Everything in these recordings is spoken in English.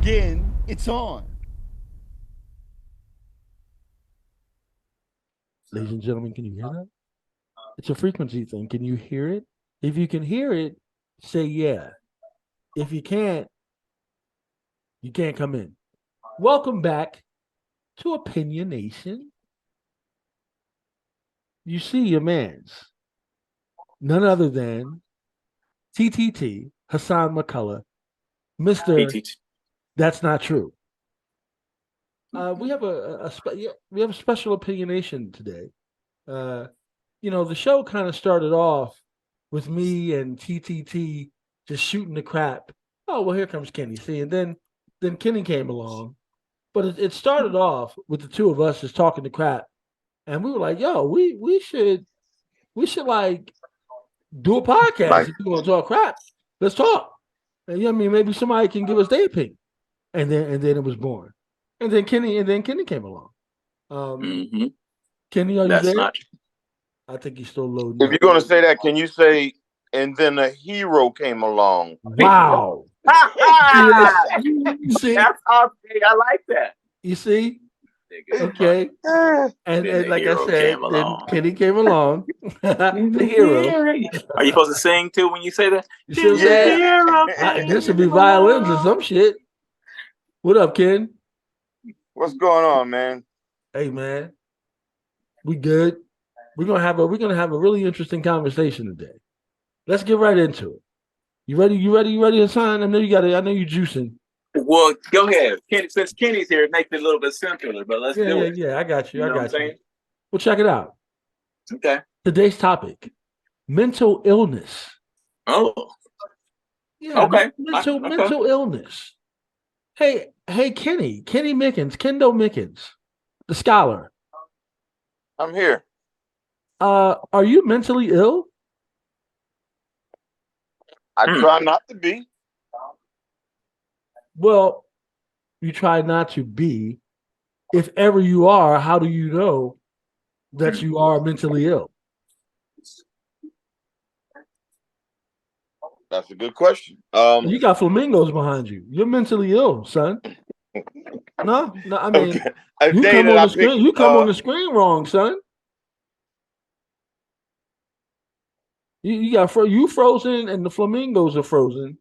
again, it's on. Ladies and gentlemen, can you hear that? It's a frequency thing. Can you hear it? If you can hear it, say yeah. If you can't come in. Welcome back to Opinion Nation. You see your man's none other than TTT Hassan McCullough, Mr. That's Not True. We have we have a special opinionation today. The show kind of started off with me and TTT just shooting the crap. Oh well, here comes Kenny. See, and then Kenny came along, but it started off with the two of us just talking the crap, and we were like, "Yo, we should like do a podcast if you want to talk crap. Let's talk." And maybe somebody can give us their opinion, and then it was born, and then Kenny came along. Kenny, are you there? Not... I think he's still loading. If you're going to say that, can you say, and then a hero came along? Wow. You see? That's okay. I like that. You see? Okay. And like I said, then Kenny came along. The hero. Are you supposed to sing too when you say that? You see what I'm saying? This would be violins or some shit. What up, Ken? What's going on, man? Hey, man. We good. We're gonna have a really interesting conversation today. Let's get right into it. You ready, Hassan? I know you juicing. Well, go ahead. Since Kenny's here, it makes it a little bit simpler, but let's do it. Yeah, I got you. Well, check it out. Okay. Today's topic: mental illness. Oh. Yeah. Okay. Mental illness. Hey, Kenny Mickens, Kendo Mickens, the scholar. I'm here. Are you mentally ill? I try not to be. Well, you try not to be. If ever you are, how do you know that you are mentally ill? That's a good question. You got flamingos behind you. You're mentally ill, son. No, I mean, okay. You come on the screen wrong, son. You got you frozen, and the flamingos are frozen.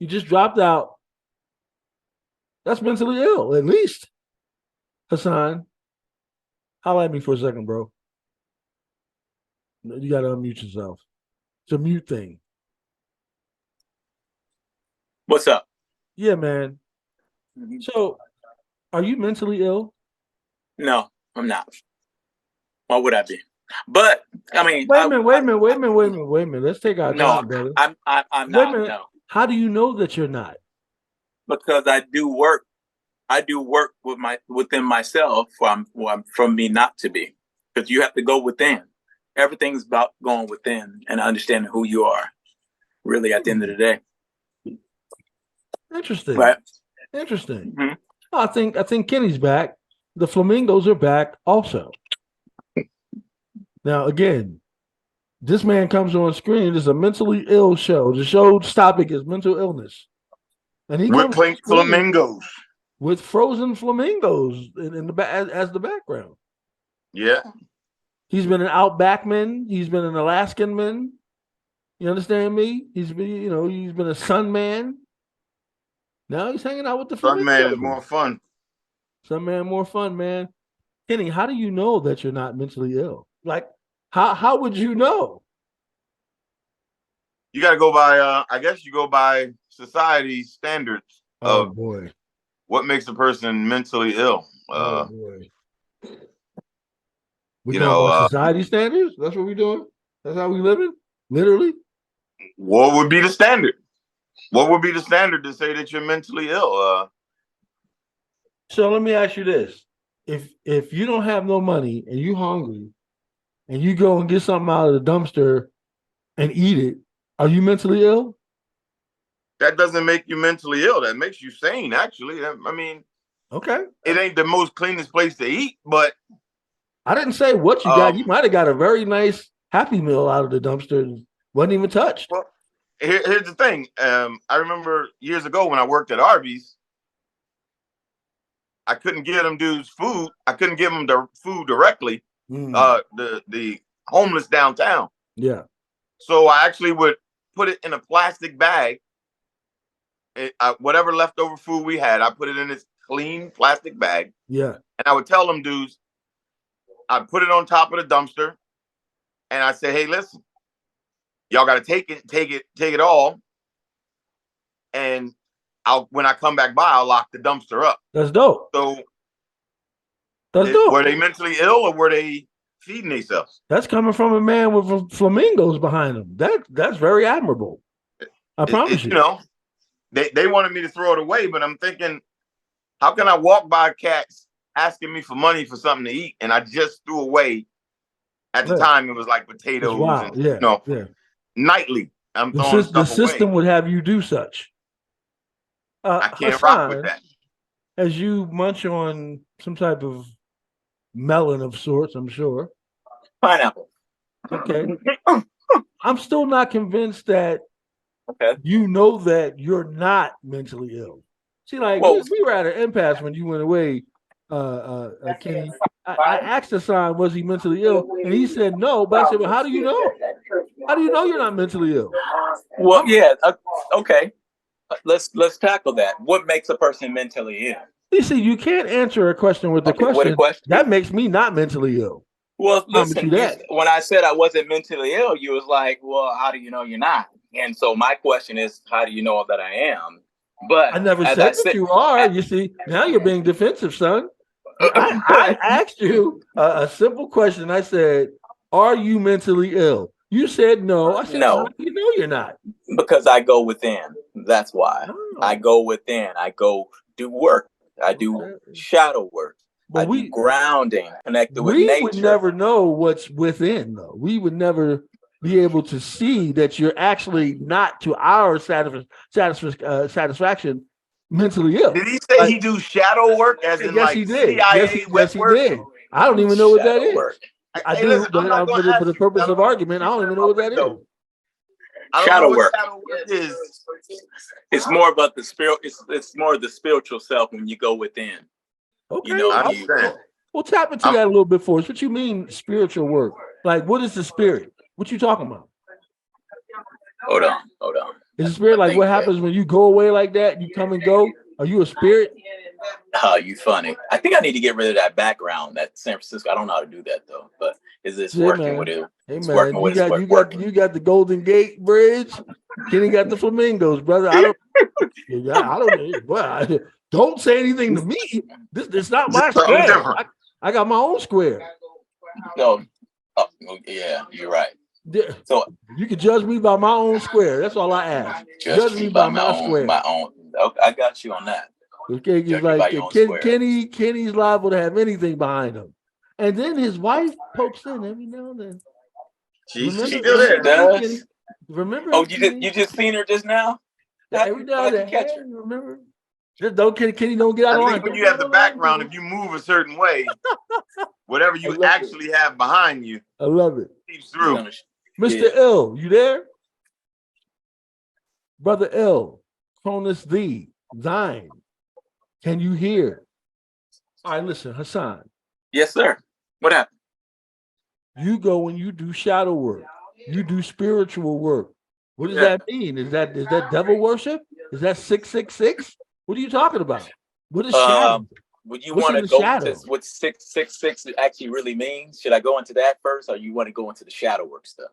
You just dropped out. That's mentally ill, at least. Hassan, holla at me for a second, bro. You got to unmute yourself. It's a mute thing. What's up? Yeah, man. So, are you mentally ill? No, I'm not. Why would I be? But I mean, wait a minute. Let's take our time, brother. I'm not. No. How do you know that you're not? Because I do work. I do work within myself from me not to be. Because you have to go within. Everything's about going within and understanding who you are. Really, at the end of the day. Interesting. Right. Interesting. Mm-hmm. I think Kenny's back. The flamingos are back also. Now, again, this man comes on screen. It's a mentally ill show. The show's topic is mental illness. And he comes playing flamingos. With frozen flamingos in the as the background. Yeah. He's been an Outbackman. He's been an Alaskan man. You understand me? He's been a Sun man. Now he's hanging out with the Sun man is more fun. Sun man more fun, man. Kenny, how do you know that you're not mentally ill? Like, how would you know? You got to go by, I guess you go by society's standards of what makes a person mentally ill. We society standards? That's what we're doing? That's how we living? Literally? What would be the standard? What would be the standard to say that you're mentally ill? So let me ask you this. If you don't have no money and you're hungry and you go and get something out of the dumpster and eat it, are you mentally ill? That doesn't make you mentally ill. That makes you sane, actually. I mean, okay. It ain't the most cleanest place to eat, but I didn't say what you got. You might have got a very nice Happy Meal out of the dumpster and wasn't even touched. Well, here's the thing. I remember years ago when I worked at Arby's, I couldn't give them dudes food. I couldn't give them the food directly. The homeless downtown. Yeah. So I actually would put it in a plastic bag. Whatever leftover food we had, I put it in this clean plastic bag. Yeah. And I would tell them dudes, I'd put it on top of the dumpster, and I say, hey, listen, y'all got to take it all. And when I come back by, I'll lock the dumpster up. That's dope. So that's dope. Were they mentally ill or were they feeding themselves? That's coming from a man with flamingos behind him. That's very admirable. I promise you. You know, they wanted me to throw it away, but I'm thinking, how can I walk by cats asking me for money for something to eat, and I just threw away? At the time, it was like potatoes. And, nightly. The system would have you do such. I can't rock with that. As you munch on some type of melon of sorts, I'm sure. Pineapple. Okay. I'm still not convinced that you know that you're not mentally ill. See, like we were at an impasse when you went away, Kenny. I asked Hassan, was he mentally ill? And he said no, but I said, well, how do you know? How do you know you're not mentally ill? Well, okay. Let's tackle that. What makes a person mentally ill? You see, you can't answer a question with a question. That makes me not mentally ill. Well, listen, when I said I wasn't mentally ill, you was like, well, how do you know you're not? And so my question is, how do you know that I am? But I never said that you are. You see, now you're being defensive, son. I asked you a simple question. I said, are you mentally ill? You said no. I said, no. You know you're not. Because I go within. That's why. I go within. I go do work. I do shadow work. I do grounding, connected with nature. We would never know what's within, though. We would never be able to see that you're actually not, to our satisfaction, mentally ill. Did he say he do shadow work as in yes, like he did. CIA yes, he did. I don't even know what that is. I do, listen, but for the purpose of argument, I don't even know what that is. Shadow work is. It's more about the spirit. It's more the spiritual self when you go within. Okay. You know, I understand. Well, tap into that a little bit for us. What you mean spiritual work? Like, what is the spirit? What you talking about? Hold on. Is the spirit like what happens when you go away like that? You come and go? Are you a spirit? Oh, you funny. I think I need to get rid of that background. That San Francisco. I don't know how to do that though. But is this working with it? Hey man, you got the Golden Gate Bridge. Kenny got the flamingos, brother. I don't say anything to me. This not my square. I got my own square. No. Oh, yeah, you're right. So you can judge me by my own square. That's all I ask. Judge me by my square. My own. Okay, I got you on that. Okay, it's like Kenny's liable to have anything behind him, and then his wife pokes in every now and then. She's still there. She does. Kenny? Remember? Oh, you just seen her just now? Every now and then. Catch her. Remember? Just don't Kenny don't get out of line. When you have the background, if you move a certain way, whatever you actually have behind you, I love it. Keeps through. Mr. L, you there? Brother L, Cronus thine. Can you hear? All right, listen, Hassan. Yes, sir. What happened? You go and you do shadow work. You do spiritual work. What does that mean? Is that devil worship? Is that 666? What are you talking about? What is shadow? Would you want to go into what 666 actually really means? Should I go into that first, or you want to go into the shadow work stuff?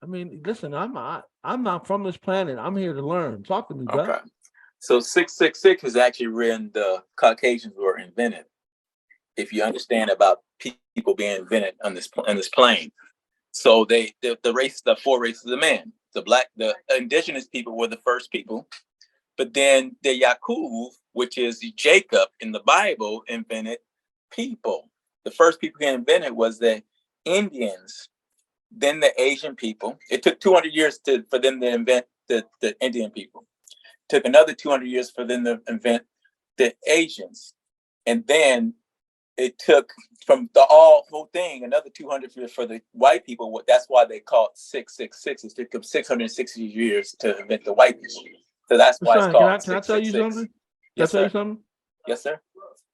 I mean, listen, I'm not from this planet. I'm here to learn. Talk to me, bro. Okay. So 666 is actually when the Caucasians were invented. If you understand about people being invented on this plane, so the four races of man, the indigenous people were the first people, but then the Yaakov, which is Jacob in the Bible, invented people. The first people he invented was the Indians, then the Asian people. It took 200 years for them to invent the Indian people. It took another 200 years for them to invent the Asians. And then it took from the whole thing another 200 years for the white people. That's why they call it 666. It took them 660 years to invent the white people. So that's why it's called. Can I tell you something? Yes, Can I tell you something? Yes, sir.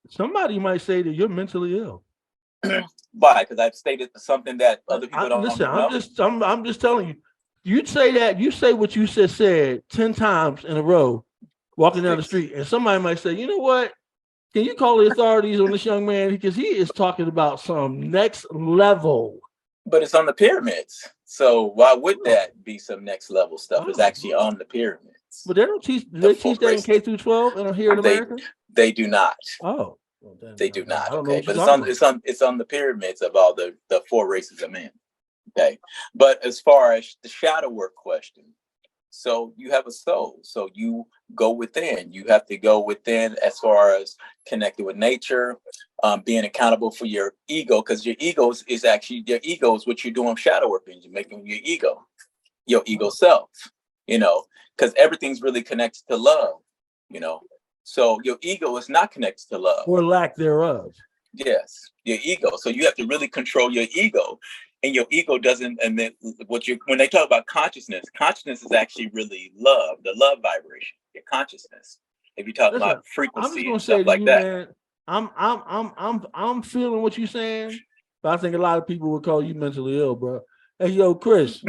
Somebody might say that you're mentally ill. Why? Because I've stated something that other people don't listen. know. I'm just telling you. You'd say that. You say what you just said 10 times in a row, walking down the street, and somebody might say, "You know what? Can you call the authorities on this young man because he is talking about some next level?" But it's on the pyramids. So why would that be some next level stuff? It's actually on the pyramids. But they don't teach. They teach that in K through 12 and here in America. They do not. Oh, well, they do not. Okay, but it's on the pyramids of all the 4 races of men. Okay, but as far as the shadow work question, so you have a soul, so you go within. You have to go within as far as connected with nature, being accountable for your ego, because your ego is what you're doing shadow work in. You're making your ego self, because everything's really connected to love, So your ego is not connected to love. Or lack thereof. Yes, your ego. So you have to really control your ego. And your ego doesn't, and then when they talk about consciousness is actually really love, the love vibration, your consciousness. If you talk about frequency and stuff like that. Man, I'm feeling what you're saying, but I think a lot of people would call you mentally ill, bro. Hey, yo, Chris,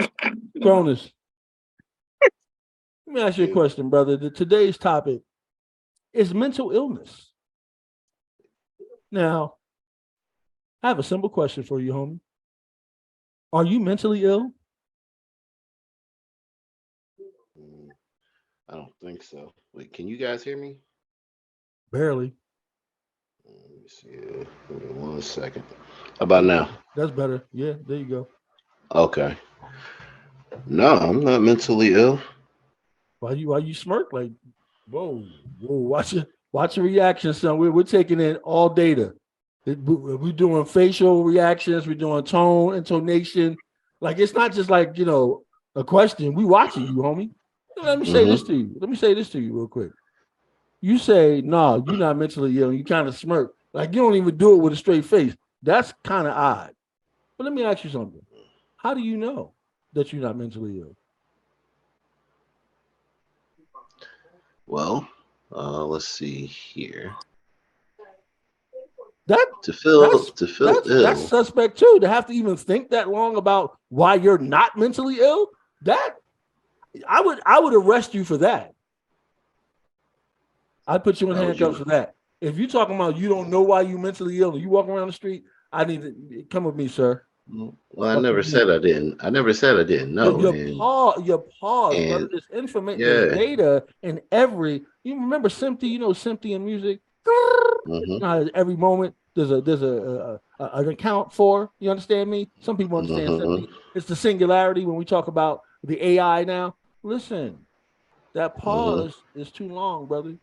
Cronus. Let me ask you a question, brother. Today's topic is mental illness. Now, I have a simple question for you, homie. Are you mentally ill? I don't think so. Wait, can you guys hear me? Barely. Let me see. Hold on 1 second. How about now? That's better. Yeah, there you go. Okay. No, I'm not mentally ill. Why you smirk like, whoa, watch your reaction, son. We're taking in all data. We're doing facial reactions, we're doing tone, intonation. Like, it's not just like, a question. We watching you, homie. Let me say this to you. Let me say this to you real quick. You say, no, you're not mentally ill. You kind of smirk. Like, you don't even do it with a straight face. That's kind of odd. But let me ask you something. How do you know that you're not mentally ill? Well, let's see here. That's suspect too. To have to even think that long about why you're not mentally ill, that I would arrest you for that. I'd put you in handcuffs for that. If you're talking about you don't know why you're mentally ill and you walk around the street, I need to come with me, sir. Well, I never said I didn't. I never said I didn't know. Your pause, brother. There's information, there's data in every. You remember Simpty? Simpty in music. Every moment there's an account for. You understand me? Some people understand Simpty. It's the singularity when we talk about the AI now. Listen, that pause is too long, brother.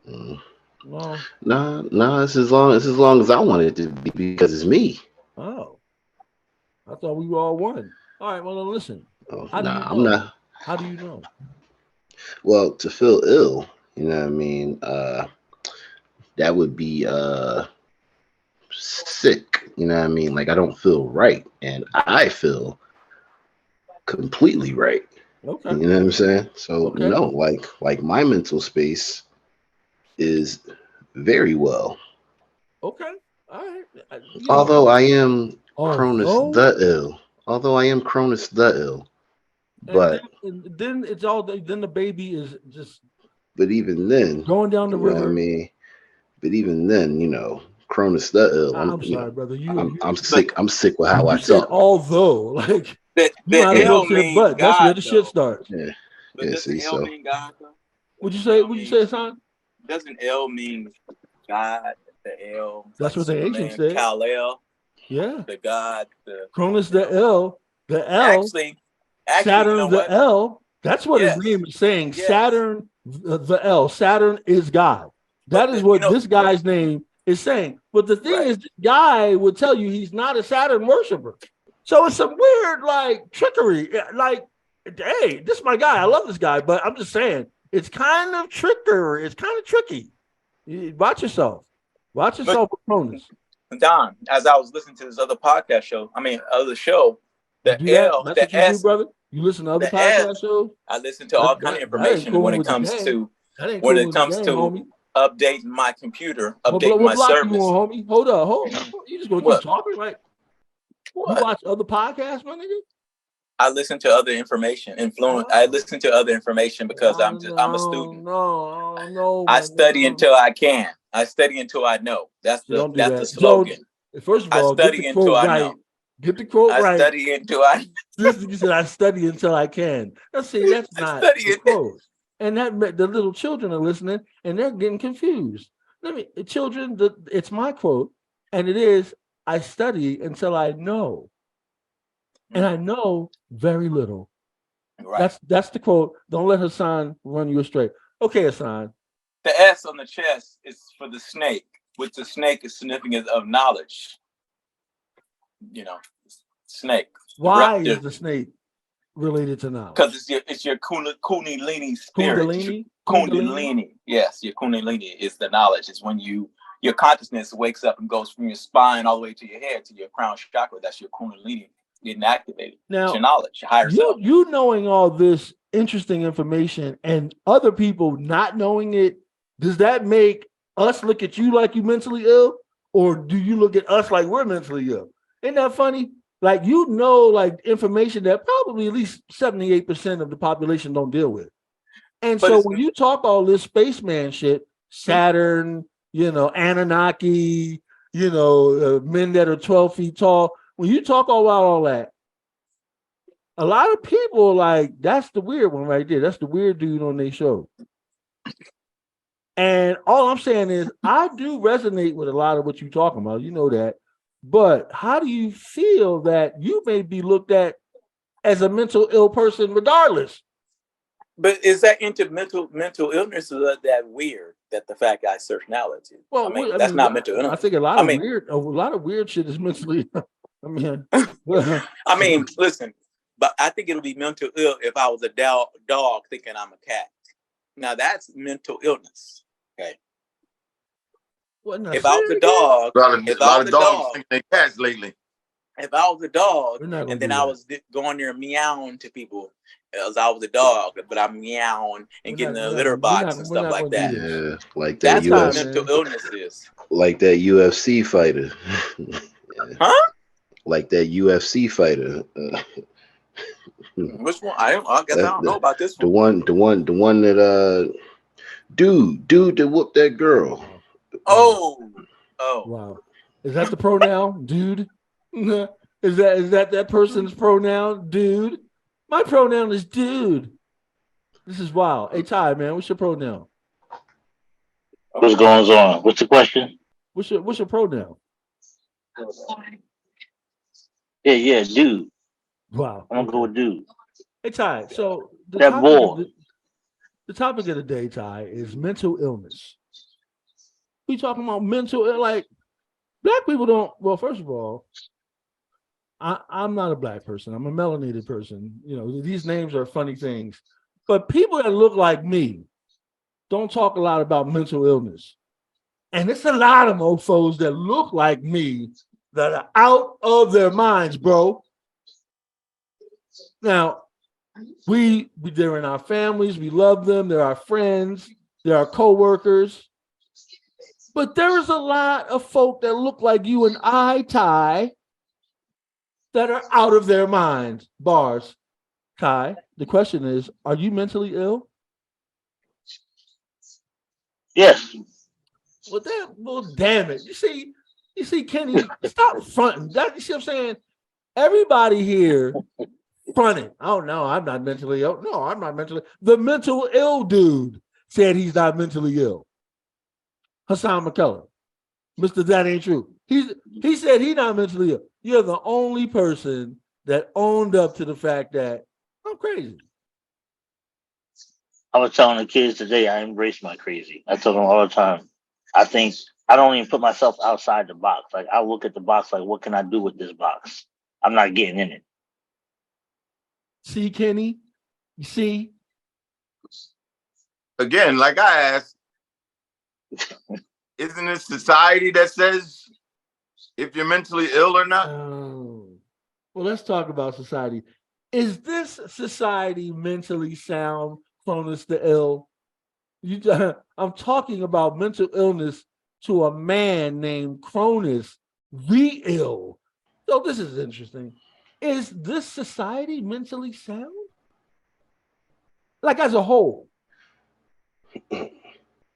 No, it's as long as I want it to be because it's me. Oh, I thought we were all one. All right, well, then listen. I'm not. How do you know? Well, to feel ill, you know what I mean? That would be sick, you know what I mean? Like, I don't feel right, and I feel completely right. Okay. You know what I'm saying? So no, like my mental space is very well. Okay. All right. Although I am Cronus the ill. But then it's all then the baby is just. But even then, going down the river. I mean, but even then, Cronus the ill. I'm sorry, brother. I'm sick. I'm sick with how I talk. Although, like, the ill means God, that's where the shit starts. Yeah. But doesn't ill mean God, though? What'd you say, son? Doesn't ill mean God? The ill. That's what the ancients said. Kal-El. Yeah. The God. The Cronus the ill. The L. Actually, Saturn the L. That's what his name is saying. Yes. Saturn the L. Saturn is God. That is what this guy's name is saying. But the thing is, this guy would tell you he's not a Saturn worshiper. So it's some weird trickery. Like, hey, this is my guy. I love this guy, but I'm just saying it's kind of trickery. It's kind of tricky. Watch yourself. Watch yourself with Cronus. Don, as I was listening to this other podcast show, the L, the S, brother. You listen to other podcast shows? I listen to all kind of information when it comes to updating my computer, What updating my block service. you on, homie? Hold up. You just gonna keep talking? Like, what? You watch other podcasts, my nigga? I listen to other information. I listen to other information because I'm a student. No. I study until I can. I study until I know. That's the slogan. So, first of all, I study until I know. Get the quote right. I study until I. You said I study until I can. Let's see, that's not the quote. And that the little children are listening and they're getting confused. Children, it's my quote, and it is, I study until I know. And I know very little. Right. That's the quote. Don't let Hassan run you astray. Okay, Hassan. The S on the chest is for the snake, which the snake is significance of knowledge. Snake. Why is the snake related to knowledge? Because it's your Kundalini spirit. Kundalini. Yes, your Kundalini is the knowledge. It's when your consciousness wakes up and goes from your spine all the way to your head to your crown chakra. That's your Kundalini getting activated. Now, it's your knowledge, your higher self. You knowing all this interesting information and other people not knowing it, does that make us look at you like you mentally ill? Or do you look at us like we're mentally ill? Isn't that funny? Like, like information that probably at least 78% of the population don't deal with. And so when you talk all this spaceman shit, Saturn, Anunnaki, men that are 12 feet tall, when you talk about all that, a lot of people are like, that's the weird one right there. That's the weird dude on their show. And all I'm saying is, I do resonate with a lot of what you're talking about. You know that. But how do you feel that you may be looked at as a mental ill person regardless? But is that into mental illness, or that weird that the fat guy personality? Well, that's not mental illness. I think a lot of weird shit is mentally. Listen, but I think it'll be mental ill if I was a dog thinking I'm a cat. Now that's mental illness. Okay. If I was a dog, a lot of dogs think they're cats lately. If I was a dog and then I was going there meowing to people as I was a dog, but I'm meowing and getting the litter box and stuff like that. Yeah, like that. That's how mental illness is. Like that UFC fighter. Huh? Like that UFC fighter. Which one? I guess I don't know about this one. The one that dude that whooped that girl. Oh. Wow. Is that the pronoun, dude? Is that person's pronoun, dude? My pronoun is dude. This is wild. Hey, Ty, man, what's your pronoun? What's going on? What's the question? What's your pronoun? Yeah, dude. Wow. I'm gonna go with dude. Hey, Ty. So the topic of the day, Ty, is mental illness. We talking about mental, like, black people don't. Well, first of all, I'm not a black person. I'm a melanated person. These names are funny things, but people that look like me don't talk a lot about mental illness. And it's a lot of mofos that look like me that are out of their minds, bro. Now, they're in our families. We love them. They're our friends. They're our co-workers. But there's a lot of folk that look like you and I, Ty, that are out of their minds. Bars. Ty, the question is, are you mentally ill? Yes. Well, damn it. You see, Kenny, stop fronting. You see what I'm saying? Everybody here fronting. Oh, no, I'm not mentally ill. No, I'm not mentally ill. The mental ill dude said he's not mentally ill. Hassan McKellar. Mr. That Ain't True. He said he's not mentally ill. You're the only person that owned up to the fact that I'm crazy. I was telling the kids today, I embrace my crazy. I tell them all the time. I think I don't even put myself outside the box. Like, I look at the box like, what can I do with this box? I'm not getting in it. See, Kenny? You see? Again, like I asked, isn't it society that says if you're mentally ill or not? Well, let's talk about society. Is this society mentally sound, bonus the ill? I'm talking about mental illness to a man named Cronus the Ill. So this is interesting. Is this society mentally sound? Like as a whole?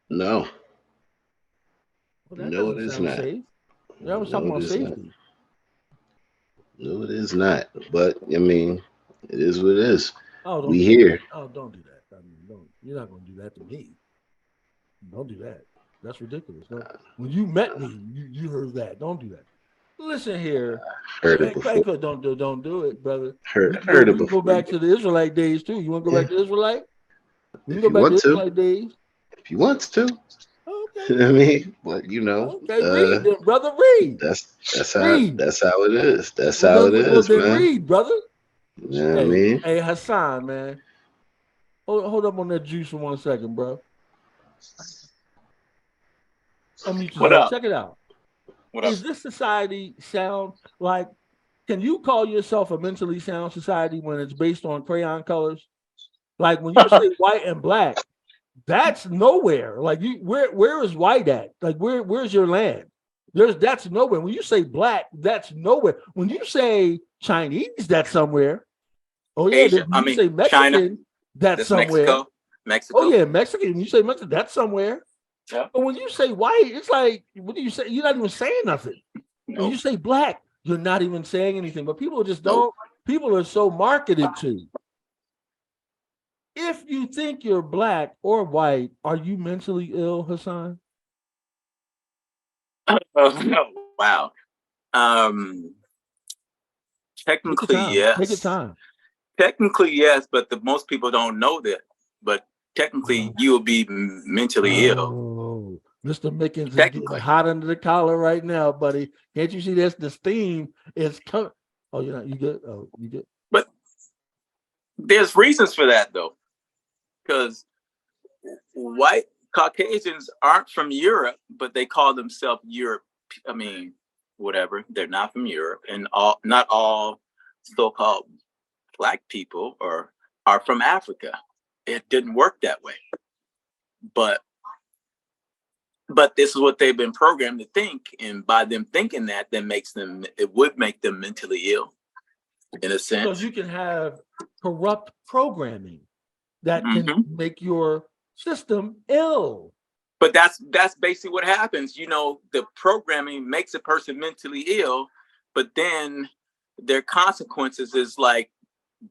No. Well, that No, it doesn't is sound not. safe. I was No, talking it about is not. safety. No, it is not. But I mean, it is what it is. Oh, We don't do here. that. Oh, don't do that. I mean, don't. You're not going to do that to me. Don't do that. That's ridiculous. No. When you met me, you heard that. Don't do that. Listen here. Heard it Hey, before. don't do it, brother. Heard We it can go before. back to the Israelite days too. You want to go Yeah. back to Israelite? We can If go you back to want to, Israelite days. if you want to, Okay. I mean, but Okay, read then, brother. Read. that's Read. how it is. That's Well how it then, well is, then man. read, brother. You know what I mean? Hey, Hassan, man. Hold up on that juice for 1 second, bro. Unmute What yourself. up? Check it out. What up? Is this society sound like? Can you call yourself a mentally sound society when it's based on crayon colors? Like when you say white and black, that's nowhere. Like where is white at? Like where's your land? That's nowhere. When you say black, that's nowhere. When you say Chinese, that's somewhere. Oh yeah, Asia. when you say China. Mexican, that's somewhere. Mexico. Oh yeah, Mexican. When you say Mexican, that's somewhere. Yeah. But when you say white, it's like, what do you say? You're not even saying nothing. Nope. When you say black, you're not even saying anything. But people just don't. Nope. People are so marketed to. If you think you're black or white, are you mentally ill, Hassan? Oh no! Wow. Technically, yes. Take your time. Technically, yes, but most people don't know that. But technically, you will be mentally ill. Mr. Mickens is getting hot under the collar right now, buddy. Can't you see this? The steam is coming. Oh, you're not. You good? Oh, you good? But there's reasons for that, though, because white Caucasians aren't from Europe, but they call themselves Europe. I mean, whatever. They're not from Europe, and not all so-called black people are from Africa. It didn't work that way. But this is what they've been programmed to think, and by them thinking that it would make them mentally ill, in a sense. Because you can have corrupt programming that can make your system ill. But that's basically what happens. The programming makes a person mentally ill, but then their consequences is like,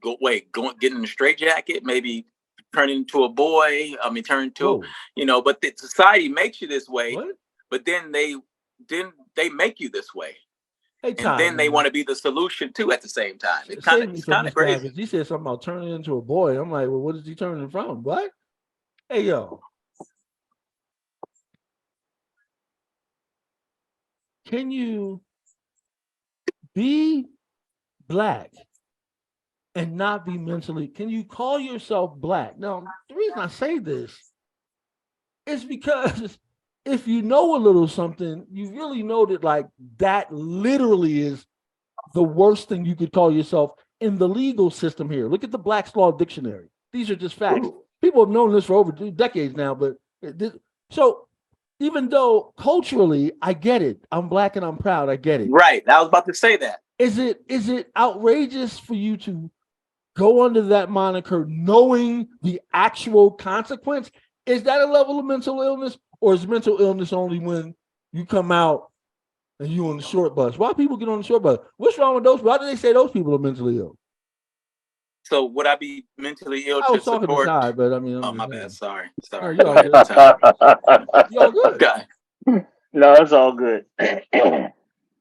getting in a straitjacket, maybe turn into a boy. I mean, turn to, but the society makes you this way. What? But then they make you this way. Hey, and then they want to be the solution too at the same time. It's kind of crazy. He said something about turning into a boy. I'm like, well, what is he turning from? What? Hey, yo. Can you be black and not be mentally? Can you call yourself black? Now, the reason I say this is because if you know a little something, you really know that like that literally is the worst thing you could call yourself in the legal system here. Look at the Black's Law Dictionary. These are just facts. Ooh. People have known this for over 2 decades now, but so even though culturally I get it, I'm black and I'm proud, I get it. Right. I was about to say that. Is it outrageous for you to go under that moniker knowing the actual consequence? Is that a level of mental illness, or is mental illness only when you come out and you on the short bus? Why people get on the short bus? What's wrong with those? Why do they say those people are mentally ill? So would I be mentally ill I was to talking support? aside, but I mean, my bad. Sorry. No, you're all good. You're all good. Okay. No, it's all good.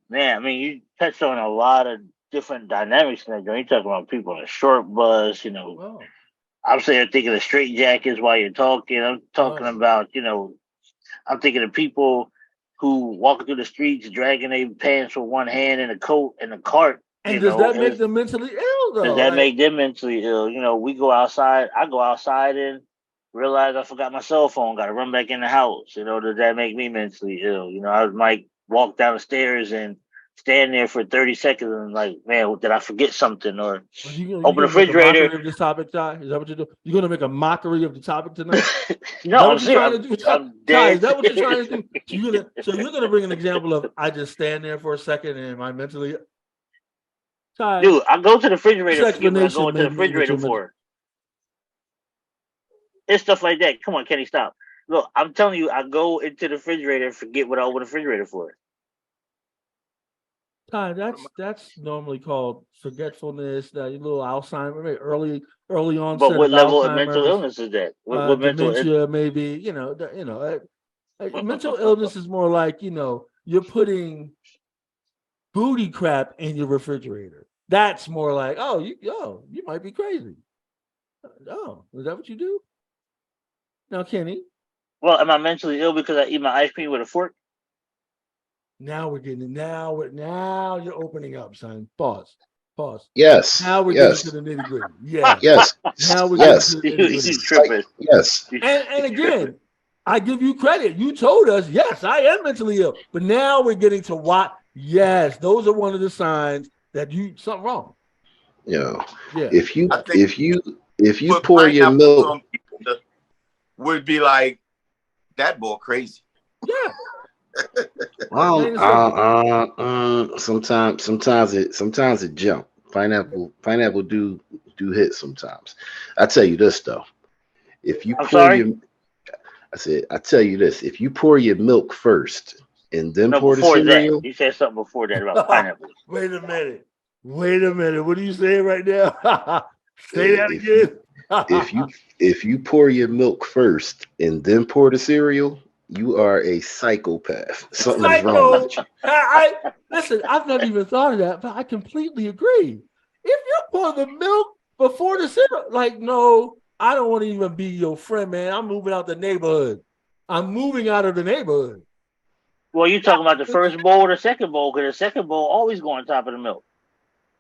Man, I mean, you touched on a lot of different dynamics in that. You're talking about people on a short bus, Wow. I'm saying thinking of straight jackets while you're talking. I'm talking about, I'm thinking of people who walking through the streets dragging their pants with one hand in a coat and a cart. And does that make them mentally ill, though? Does that make them mentally ill? We go outside. I go outside and realize I forgot my cell phone. Got to run back in the house. Does that make me mentally ill? I might walk down the stairs and stand there for 30 seconds and like, man, did I forget something? Or You open the gonna make a refrigerator. mockery of this topic, Ty? Is that what you're doing? You're gonna make a mockery of the topic tonight? No, I'm trying to serious. do? I'm Ty, is dead. that what you're trying to do? So you're gonna bring an example of I just stand there for a second and am I mentally? Ty, Dude, I go to the refrigerator This and forget what I go explanation into the may mean that refrigerator you're for. It's stuff like that. Come on, Kenny, stop. Look, I'm telling you, I go into the refrigerator and forget what I opened the refrigerator for. Ty, that's normally called forgetfulness, that little Alzheimer, maybe early onset. But what of level of Alzheimer's, mental illness is that? What mental dementia, maybe, mental illness is more like, you're putting booty crap in your refrigerator. That's more like, you might be crazy. Oh, is that what you do? Now, Kenny. Well, am I mentally ill because I eat my ice cream with a fork? Now we're getting now you're opening up, son. Pause. Yes. Now we're getting to the nitty gritty. Yeah. Yes. Now we're yes. getting to the nitty tripping. Yes. And again, I give you credit. You told us, yes, I am mentally ill. But now we're getting to what? Yes, those are one of the signs that something wrong. Yeah. Yeah. If you pour your milk, would be like that boy crazy. Yeah. Sometimes it jump. Pineapple do hit sometimes. I tell you this though. If you I tell you this, if you pour your milk first and then pour the cereal. You said something before that about pineapple. Wait a minute. What are you saying right now? Say that again. if you pour your milk first and then pour the cereal, you are a psychopath. Something's wrong with you. Listen, I've never even thought of that, but I completely agree. If you pour the milk before the cereal, like, no, I don't want to even be your friend, man. I'm moving out the neighborhood. I'm moving out of the neighborhood. Well, you talking about the first bowl or the second bowl, because the second bowl always go on top of the milk.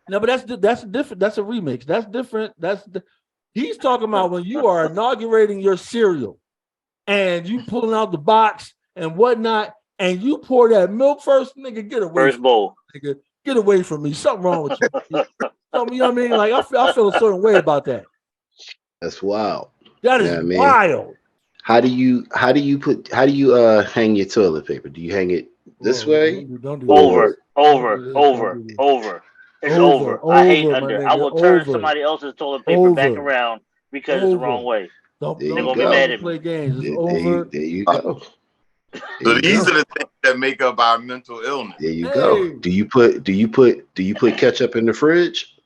No, but that's different. That's a remix. That's different. He's talking about when you are inaugurating your cereal and you pulling out the box and whatnot, and you pour that milk first, nigga, get away. First bowl. Nigga, get away from me. Something wrong with you. You know what I mean? Like, I feel a certain way about that. That's wild. That is wild. How do you hang your toilet paper? Do you hang it this way? Don't do over. It's over. I hate under. I will turn somebody else's toilet paper back around because it's the wrong way. They're gonna be mad at me. Play games. It's over. There you go. So these are the things that make up our mental illness. There you go. Do you put ketchup in the fridge?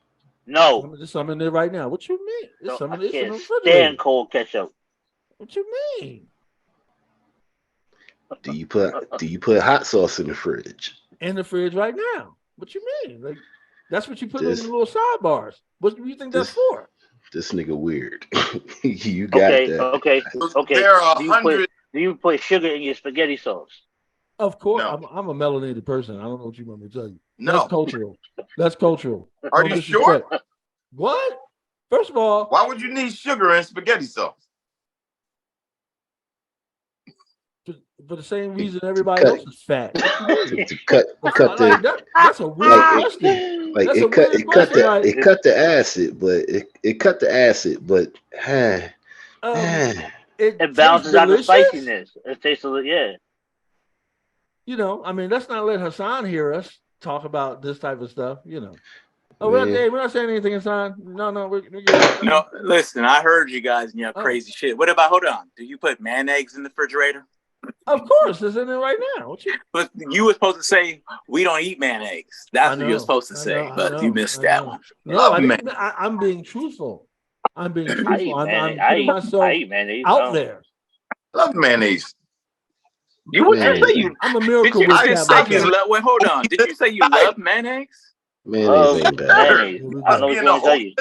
No. There's some in there right now. What you mean? There's some in I the can't refrigerator. stand cold ketchup. What you mean? Do you put hot sauce in the fridge? In the fridge right now. What you mean? Like, that's what you put in the little sidebars. What do you think that's for? This nigga weird. You got that. Okay. There are 100. Do you put sugar in your spaghetti sauce? Of course. No. I'm a melanated person. I don't know what you want me to tell you. No. That's cultural. Are you sure? What? First of all, why would you need sugar in spaghetti sauce? For the same reason everybody else is fat. To cut the that's a weird question. Like it cut the acid, but it balances out the spiciness. It tastes yeah. I mean, let's not let Hassan hear us talk about this type of stuff. Oh, we're not saying anything, Hassan. No, we're good. No, listen, I heard you guys and your crazy shit. What about? Hold on. Do you put mayonnaise in the refrigerator? Of course, it's in there right now. But you were supposed to say we don't eat mayonnaise. That's what you were supposed to say, but you missed that one. No, I'm being truthful. I'm being truthful. I'm putting myself out there. Love mayonnaise. You say you? I'm a miracle. Did you say you love? Wait, hold on. Did you say you love mayonnaise? Mayonnaise ain't bad. I know what you're gonna tell you.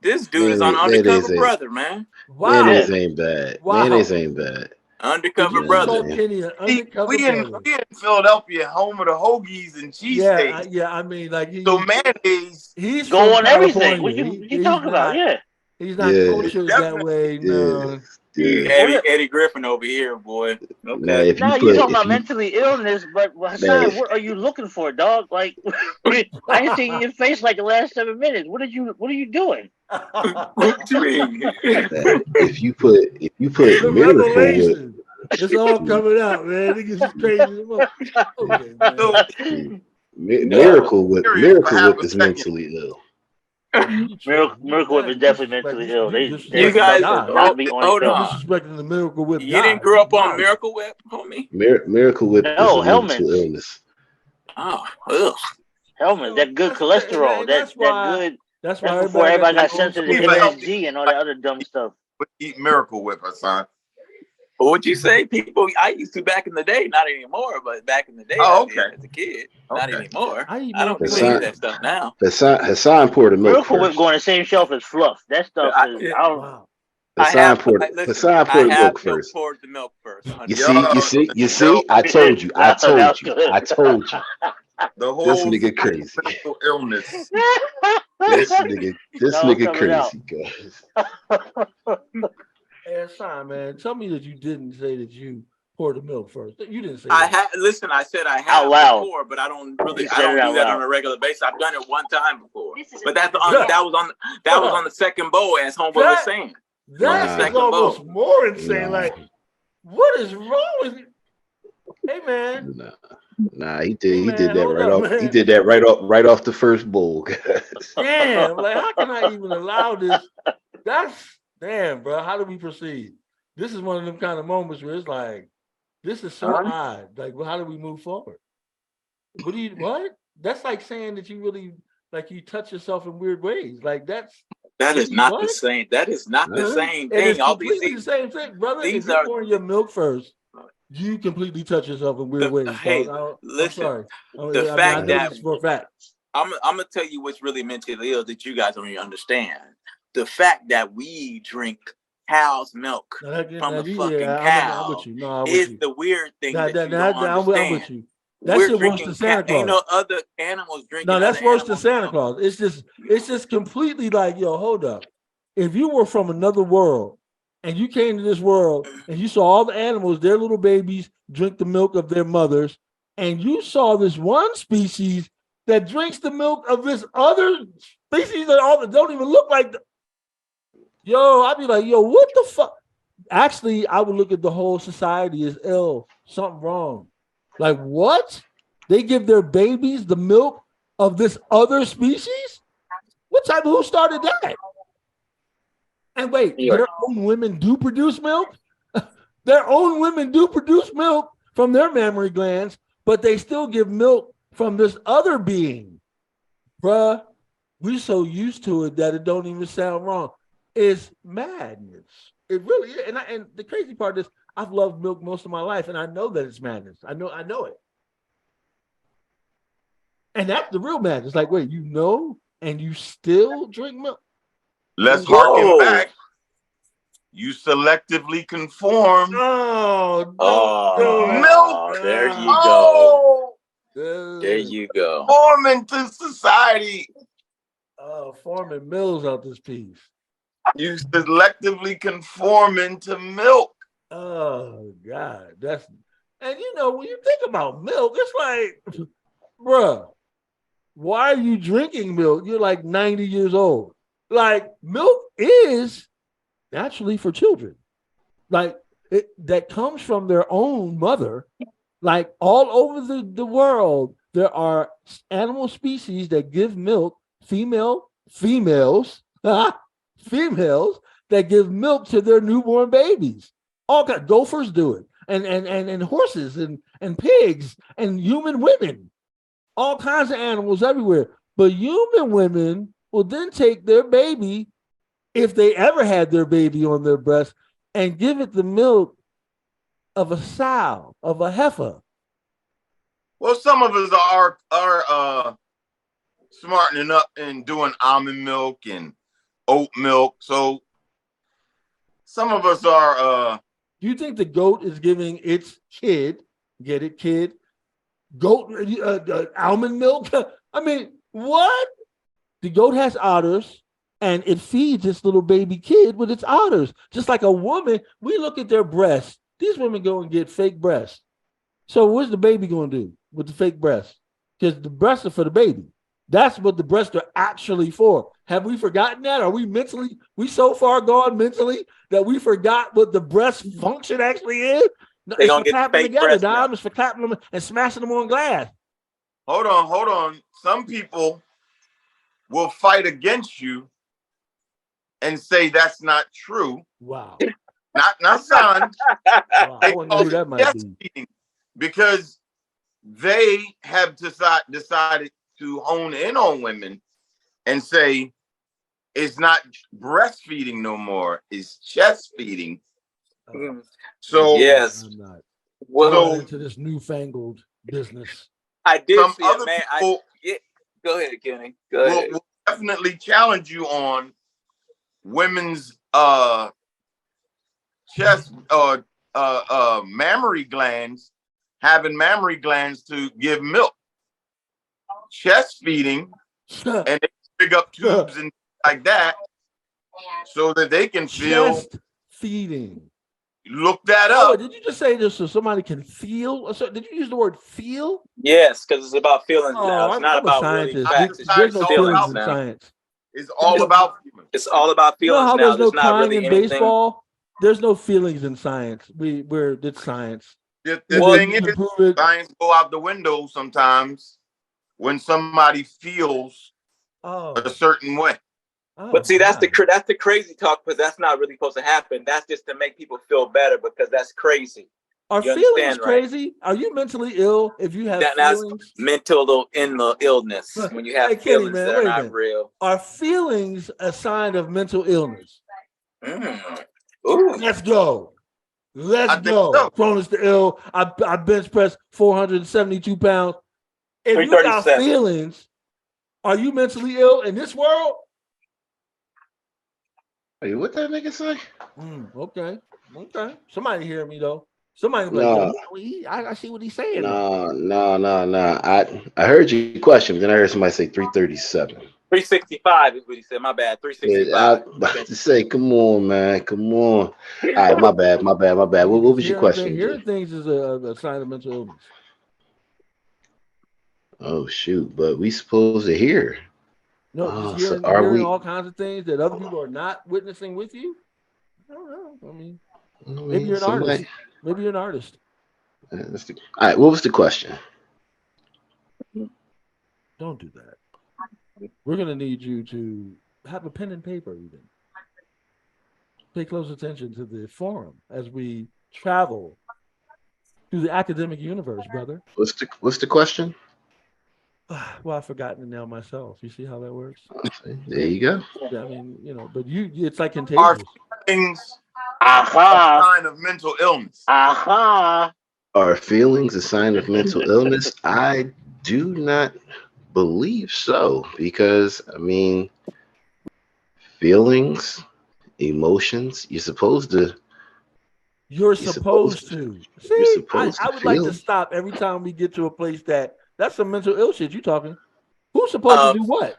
This dude is on Undercover Brother, man. Wow. Mayonnaise ain't bad. Mayonnaise ain't bad. Undercover Brother. We in Philadelphia, home of the hoagies and cheesesteaks. Yeah. I mean, like so mayonnaise. He's go on everything. What you talking about? Yeah. He's not cultured that way. No. Eddie Griffin over here, boy. Okay. Now you're talking about mentally illness, but Hassan, what are you looking for, dog? Like, I ain't seen your face like the last 7 minutes. What are you doing? What you mean? If you put the Miracle revelation, it's all coming out, man. Niggas is crazy. Okay, man. Miracle Whip is mentally ill. Miracle Whip is definitely mentally ill. You guys not be hold on. Disrespecting the Miracle Whip. You didn't grow up on Miracle Whip, homie? Miracle Whip is a mental illness. Oh, ugh. Hellman, that good cholesterol. That's good. That's why before everybody got sensitive to MSG and all that other dumb stuff. Eat Miracle Whip, Hassan. What'd you say? People, I used to back in the day, not anymore, but back in the day, as a kid, not anymore. I don't believe that stuff now. Hassan poured a milk Miracle Whip go on the same shelf as Fluff. That stuff is. Hassan poured the milk first. Poured the milk first. You see. I told you. The whole this nigga crazy. Illness. This nigga crazy, guys. Hey, Hassan, man, tell me that you didn't say that you poured the milk first. You didn't say Listen, I said I have before, but I don't do that on a regular basis. I've done it one time before. But that was on the second bowl, as homeboy was saying. That's almost more insane. Like, what is wrong with you? Hey, man. Nah, he did that right off. Man. He did that right off the first bowl. Damn, like how can I even allow this? Damn, bro. How do we proceed? This is one of them kind of moments where it's like, this is so odd. Like, well, how do we move forward? What? That's like saying that you really you touch yourself in weird ways. Like that is not the same. That is not the same thing. It's completely the same thing, brother. If you're pouring your milk first, you completely touch yourself in weird ways. Hey, listen. The fact that for a fact, I'm gonna tell you what's really mentally ill that you guys don't even understand. The fact that we drink cow's milk from a fucking cow is the weird thing that you don't understand. I'm with you. That shit worse than Santa Claus. Ain't no other animals drinking. No, that's worse than Santa Claus. It's just completely like, yo, hold up. If you were from another world and you came to this world and you saw all the animals, their little babies drink the milk of their mothers, and you saw this one species that drinks the milk of this other species that don't even look like yo, I'd be like, yo, what the fuck? Actually, I would look at the whole society as ill, something wrong. Like, what? They give their babies the milk of this other species? Who started that? And wait, their own women do produce milk? Their own women do produce milk from their mammary glands, but they still give milk from this other being. Bruh, we're so used to it that it don't even sound wrong. It's madness. It really is. And the crazy part is I've loved milk most of my life, and I know that it's madness. I know it. And that's the real madness. Like, wait, you know, and you still drink milk? Let's harken back. You selectively conform. Milk. There you go. There you go. Form into society. Forming mills out this piece. You selectively conform into milk. Oh God, and you know when you think about milk, it's like, bruh, why are you drinking milk? You're like 90 years old. Like milk is naturally for children, like that comes from their own mother. Like all over the world, there are animal species that give milk. Females that give milk to their newborn babies. All gophers do it, and horses and pigs and human women, all kinds of animals everywhere. But human women will then take their baby, if they ever had their baby on their breast, and give it the milk of a sow, of a heifer. Well, some of us are smartening up and doing almond milk and oat milk. So some of us are. Do you think the goat is giving its kid, get it, kid, goat almond milk? I mean, what? The goat has udders. and it feeds its little baby kid with its udders. Just like a woman, we look at their breasts. These women go and get fake breasts. So what's the baby going to do with the fake breasts? Because the breasts are for the baby. That's what the breasts are actually for. Have we forgotten that? Are we so far gone mentally that we forgot what the breast function actually is? No, They're it's gonna for get clapping fake together, breast Dom. now. It's for clapping them and smashing them on glass. Hold on. Some people will fight against you and say that's not true. Wow. Not son. Wow. I wonder who that might be. Because they have decided to hone in on women and say it's not breastfeeding no more, it's chest feeding. So yes, I'm not. Well, into this newfangled business. I did some see other it, man. people Go ahead, Kenny. Go ahead. Will definitely challenge you on women's chest or mammary glands, having mammary glands to give milk, chest feeding, and they pick up tubes and like that, so that they can feel. Chest feeding. Look that up. Oh, did you just say this so somebody can feel? So did you use the word feel? Yes, because it's about feelings now. It's not I'm about a scientist. really facts. It's There's no feelings in now. science. It's all about feelings. It's all about feelings you know how now. there's no not crying really in anything. baseball? There's no feelings in science. It's science. The thing is, science go out the window sometimes when somebody feels a certain way. But see, that's the crazy talk, because that's not really supposed to happen. That's just to make people feel better, because that's crazy. Are feelings crazy? Right? Are you mentally ill if you have feelings? That's mental illness. When you have feelings that are not real. Are feelings a sign of mental illness? Ooh. Let's go. Let's go. So. Cronus the ill. I bench press 472 pounds. If you got feelings, are you mentally ill in this world? Hey, what that nigga say? Okay. Somebody hear me though. Somebody like, I see what he's saying. No. I heard your question, but then I heard somebody say 337. 365 is what he said. My bad. 365. Yeah, I was about to say, come on, man. Come on. All right, my bad. What was your question? Hearing things is a sign of mental illness. Oh shoot, but we supposed to hear. No, hearing all kinds of things that other people are not witnessing with you. I don't know. I mean maybe you're an artist. Maybe you're an artist. All right, what was the question? Don't do that. We're gonna need you to have a pen and paper, even. Pay close attention to the forum as we travel through the academic universe, brother. What's the question? Well, I've forgotten it now myself. You see how that works? There you go. I mean, but it's like contagious. Are feelings a sign of mental illness? Are feelings a sign of mental illness? I do not believe so, because I mean, feelings, emotions, you're supposed to. You're supposed to. See, I would like to stop every time we get to a place that's some mental ill shit you talking. Who's supposed to do what?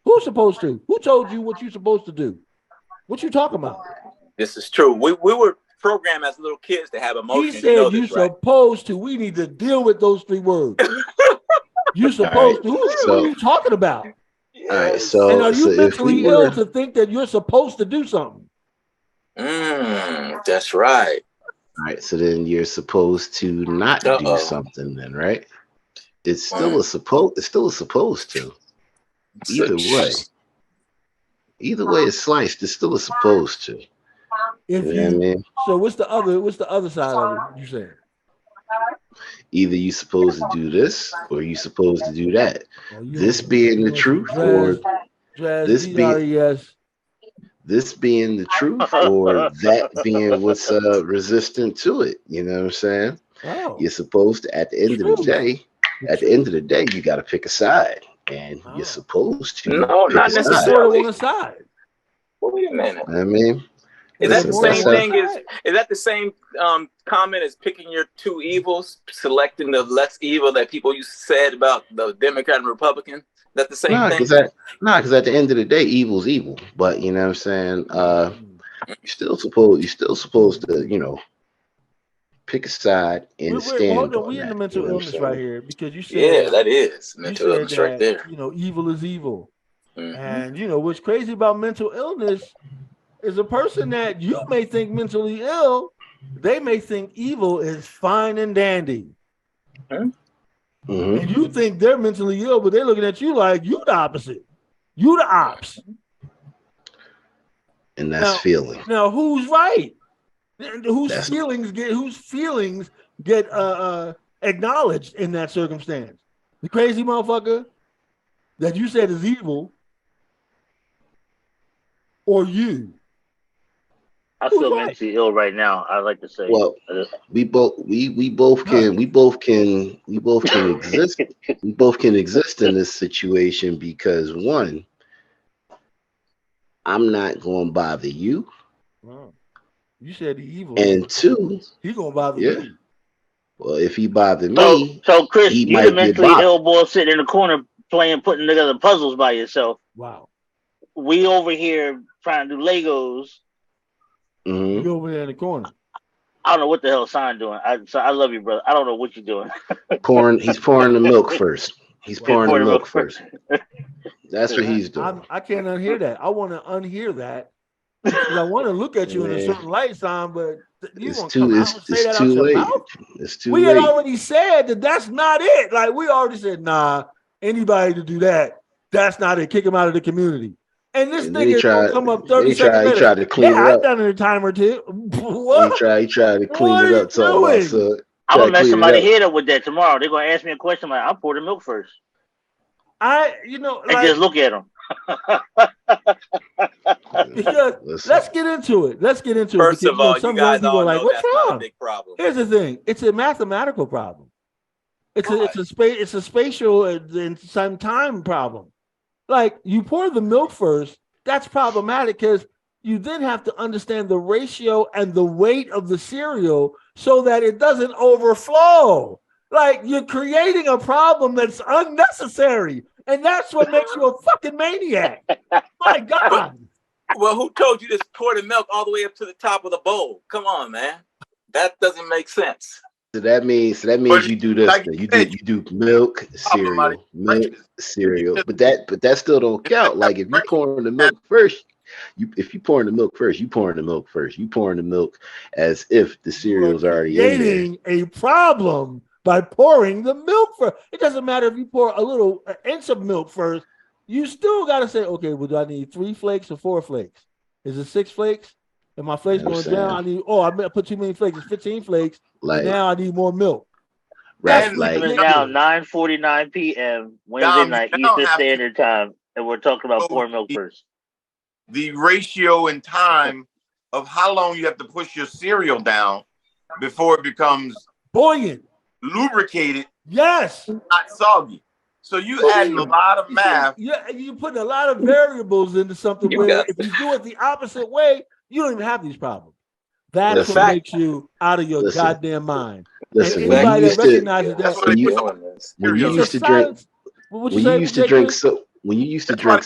Who's supposed to? Who told you what you're supposed to do? What you talking about? This is true. We were programmed as little kids to have emotions. He said you're supposed to. We need to deal with those 3 words. You're supposed to. What are you talking about? All right, so and are you mentally ill to think that you're supposed to do something? That's right. All right, so then you're supposed to not do something, then, right? It's still a supposed. It's still a supposed to. Either way it's sliced. It's still a supposed to. So what's the other side of it? You saying? Either you supposed to do this or you supposed to do that. This being the truth, or this being the truth, or that being what's resistant to it. You know what I'm saying? You're supposed to, at the end of the day. At the end of the day, you got to pick a side, and you're supposed to. No, not necessarily on a side. Wait a minute. I mean, Is that the same Listen, thing? Is that the same comment as picking your two evils, selecting the less evil that people used to said about the Democrat and Republican? Is that the same thing? Because at the end of the day, evil's evil. But you know what I'm saying? You're still supposed to, pick a side and stand hold on. on We in that. the mental illness right here because you said that is mental illness right there. Evil is evil. Mm-hmm. And what's crazy about mental illness is a person that you may think mentally ill, they may think evil is fine and dandy. Mm-hmm. And you think they're mentally ill, but they're looking at you like you the opposite. You the ops. And that's feeling. Now who's right? Whose feelings get acknowledged in that circumstance? The crazy motherfucker that you said is evil, or you? I feel mentally ill right now. I like to say. Well, we both can exist. We both can exist in this situation because one, I'm not going to bother you. Wow. You said the evil. And two, he gonna bother you. Well, if he bothered me, so Chris, you the mentally ill boy sitting in the corner putting together puzzles by yourself. Wow. We over here trying to do Legos. Mm-hmm. You over there in the corner. I don't know what the hell Sign doing. I love you, brother. I don't know what you're doing. He's pouring the milk first. He's pouring the milk first. That's what he's doing. I can't unhear that. I want to unhear that. I want to look at you in a certain light, Sign, but you it's too late. It's too late. We had already said that that's not it. Like we already said, nah, anybody to do that, that's not it. Kick him out of the community. And this nigga gonna come up 30 seconds later. He tried to clean it up. I've done it a time or two. What? He tried to clean it up. I'm gonna mess somebody head up with that tomorrow. They're gonna ask me a question like, "I'll pour the milk first. And just look at them. Because let's get into it. First of all, some young people are like, "What's wrong?" Big problem. Here's the thing: it's a mathematical problem. It's a spatial and some time problem. Like you pour the milk first, that's problematic because you then have to understand the ratio and the weight of the cereal so that it doesn't overflow. Like you're creating a problem that's unnecessary, and that's what makes you a fucking maniac. My God. Well, who told you to pour the milk all the way up to the top of the bowl? Come on, man. That doesn't make sense. So that means you do this. Like you do milk, cereal, but that still don't count. Like if you pouring the milk first, you pouring the milk first. You pouring the milk as if the cereal's already in there. A problem by pouring the milk first. It doesn't matter if you pour an inch of milk first. You still got to say, okay, well, do I need 3 flakes or 4 flakes? Is it 6 flakes? And my flakes going down, I put too many flakes. It's 15 flakes. Now I need more milk. Right. It's now 9:49 p.m. Wednesday night Eastern Standard Time, and we're talking about pouring milk first. The ratio and time of how long you have to push your cereal down before it becomes buoyant, lubricated, yes, not soggy. So you add a lot of math. Yeah, you putting a lot of variables into something where if you do it the opposite way, you don't even have these problems. That's what makes you out of your goddamn mind. And anybody that recognizes that when you used to drink soda. So when you start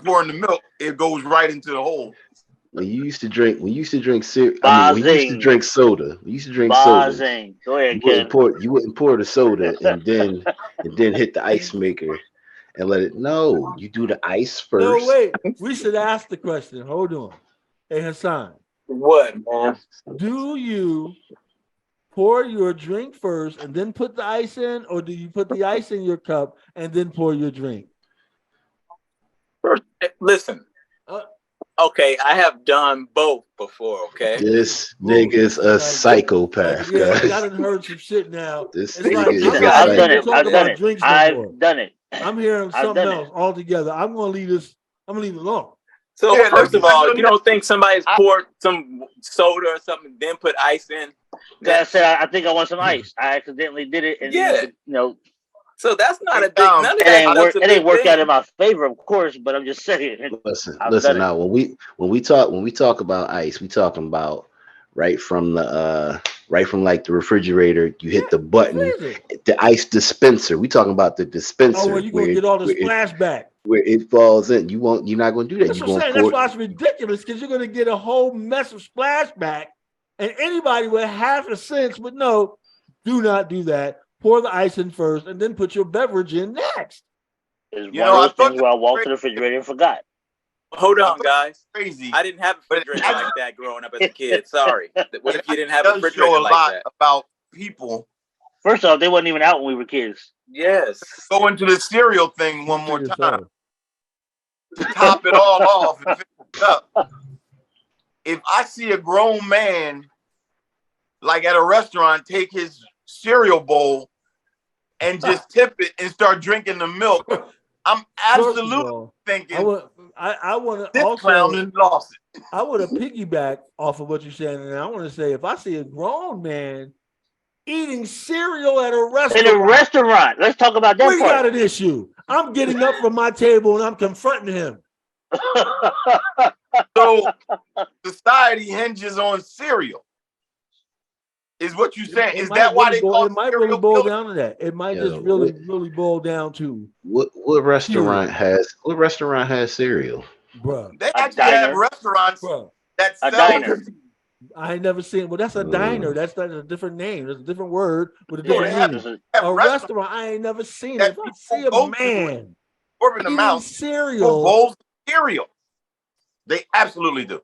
pouring the milk, it goes right into the hole. When you used to drink soda. Go ahead, you wouldn't pour the soda and then hit the ice maker and let it. No, you do the ice first. No, wait. We should ask the question. Hold on. Hey, Hassan. What, man? Do you pour your drink first and then put the ice in, or do you put the ice in your cup and then pour your drink? First, listen. Okay, I have done both before, okay? This nigga's a psychopath, guys. I done heard some shit now. This nigga is I've done it. I'm hearing something else altogether. I'm going to leave it alone. So, first of all, you don't think somebody's poured some soda or something, then put ice in? I said, I think I want some ice. I accidentally did it. And So that's not a big. None of that. It ain't worked out in my favor, of course. But I'm just saying. Listen. Now, when we talk about ice, we talking about right from like the refrigerator. You hit the button, the ice dispenser. We talking about the dispenser. Oh, well, you gonna get all the splashback where it falls in. You're not gonna do that. That's what I'm saying. That's why it's ridiculous, because you're gonna get a whole mess of splashback, and anybody with half a sense would know. Do not do that. Pour the ice in first, and then put your beverage in next. It's one of those things where I walked to the refrigerator and forgot. Hold on, guys. Crazy. I didn't have a refrigerator like that growing up as a kid. Sorry. What if you didn't have a refrigerator like that? About people. First off, they wasn't even out when we were kids. Yes. Go into the cereal thing one more time. To top it all off and finish it up. If I see a grown man, like at a restaurant, take his cereal bowl and just tip it and start drinking the milk, I'm absolutely thinking I want to also clown lost it. I want to piggyback off of what you're saying, and I want to say if I see a grown man eating cereal at a restaurant, let's talk about that. We got an issue. I'm getting up from my table and I'm confronting him. So society hinges on cereal. Is what you're saying? Is that why they call it? It might really boil down to that. It might just really boil down to what restaurant has cereal, bro. They actually have restaurants that sell diner. I ain't never seen. Well, that's a diner. That's a different name. There's a different word with a different meaning. A restaurant. I ain't never seen it. If I see a man eating cereal, bowls of cereal, they absolutely do.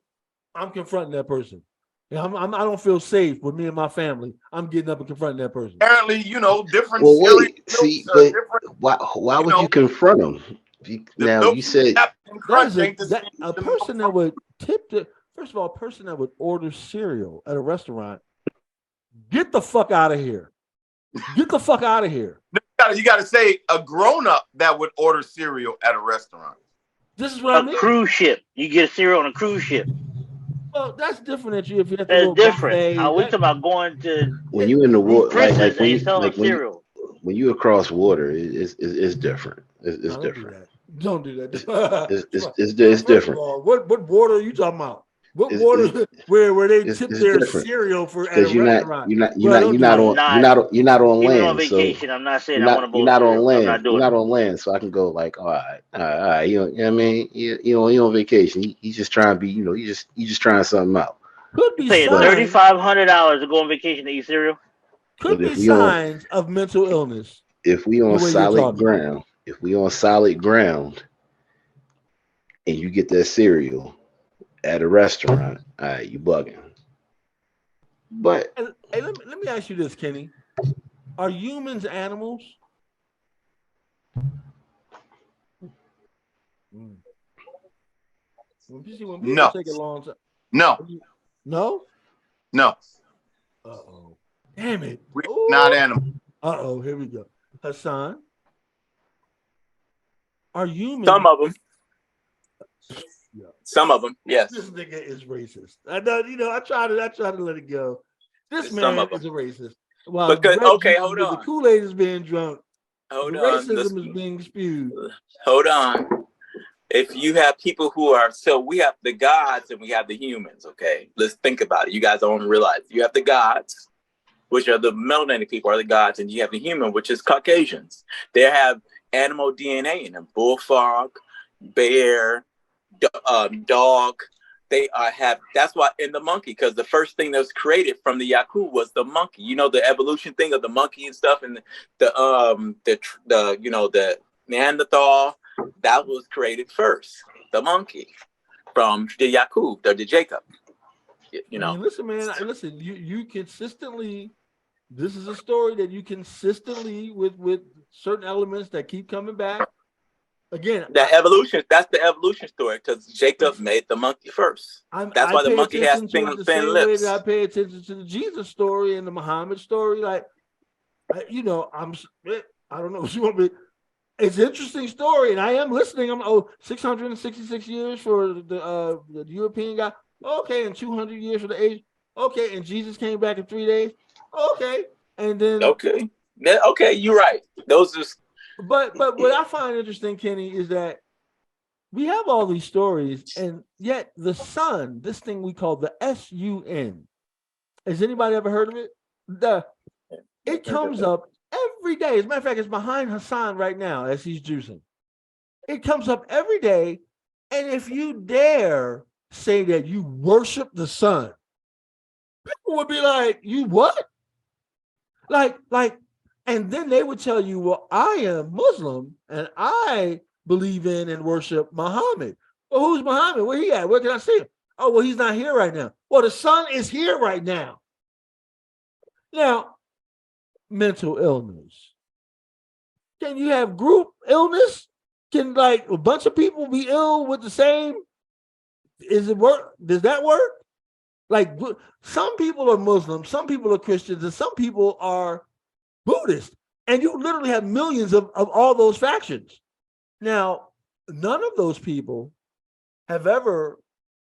I'm confronting that person. I don't feel safe with me and my family. I'm getting up and confronting that person. Apparently, different. Well, wait, see, but why would you confront them? You said a person that would tip the. First of all, a person that would order cereal at a restaurant, get the fuck out of here. Get the fuck out of here. You got to say a grown-up that would order cereal at a restaurant. This is what I mean. A cruise ship. You get cereal on a cruise ship. Well, that's different if you have to. That's different. We talking about going to when you in the water, cereal. When you across water, it's different. It's different. Don't do that. It's different. What water are you talking about? What water where they tip their cereal for at a restaurant? You're not on land. On vacation, so I'm not saying you're not on land. You're not on land, so I can go like, all right. You know what I mean? You're on vacation. He's just trying to be, you just trying something out. Could be paying $3,500 to go on vacation to eat cereal. Could be signs of mental illness. If we on solid ground, and you get that cereal at a restaurant, all right, you bugging. But hey, let me ask you this, Kenny: are humans animals? No. Take a long time. No. No. No. Uh-oh. Damn it. We're not animals. Uh-oh. Here we go. Hassan, are humans? Some of them. Yeah. Some of them, yes. This nigga is racist. I know, I try to let it go. This man is a racist. Well, hold on. The Kool-Aid is being drunk. Racism is being spewed. Hold on. If you have people who are, so we have the gods and we have the humans, okay? Let's think about it. You guys don't realize. You have the gods, which are the melanated people are the gods, and you have the human, which is Caucasians. They have animal DNA in them. Bullfrog, bear, dog. They have, that's why in the monkey, because the first thing that was created from the Yaku was the monkey. You know, the evolution thing of the monkey and stuff, and the Neanderthal, that was created first. The monkey from the Yaku, the Jacob. You know. I mean, listen, man. Listen, you consistently. This is a story that you consistently with certain elements that keep coming back. Again, that's the evolution story, because Jacob made the monkey first. That's why the monkey has thin lips. I pay attention to the Jesus story and the Muhammad story. Like, I don't know what you want me. It's an interesting story, and I am listening. I'm 666 years for the European guy. Okay, and 200 years for the Asian. Okay, and Jesus came back in 3 days. Okay, and then Okay, you're right. Those are. But what I find interesting, Kenny, is that we have all these stories, and yet the sun, this thing we call the SUN, has anybody ever heard of it? It comes up every day. As a matter of fact, it's behind Hassan right now as he's juicing. It comes up every day, and if you dare say that you worship the sun, people would be like, "You what?" Like, and then they would tell you, "Well, I am Muslim, and I believe in and worship Muhammad." Well, who's Muhammad? Where he at? Where can I see him? Oh, well, he's not here right now. Well, the sun is here right now. Now, mental illness. Can you have group illness? Can like a bunch of people be ill with the same? Is it work? Does that work? Like some people are Muslim, some people are Christians, and some people are Buddhist. And you literally have millions of all those factions. Now, none of those people have ever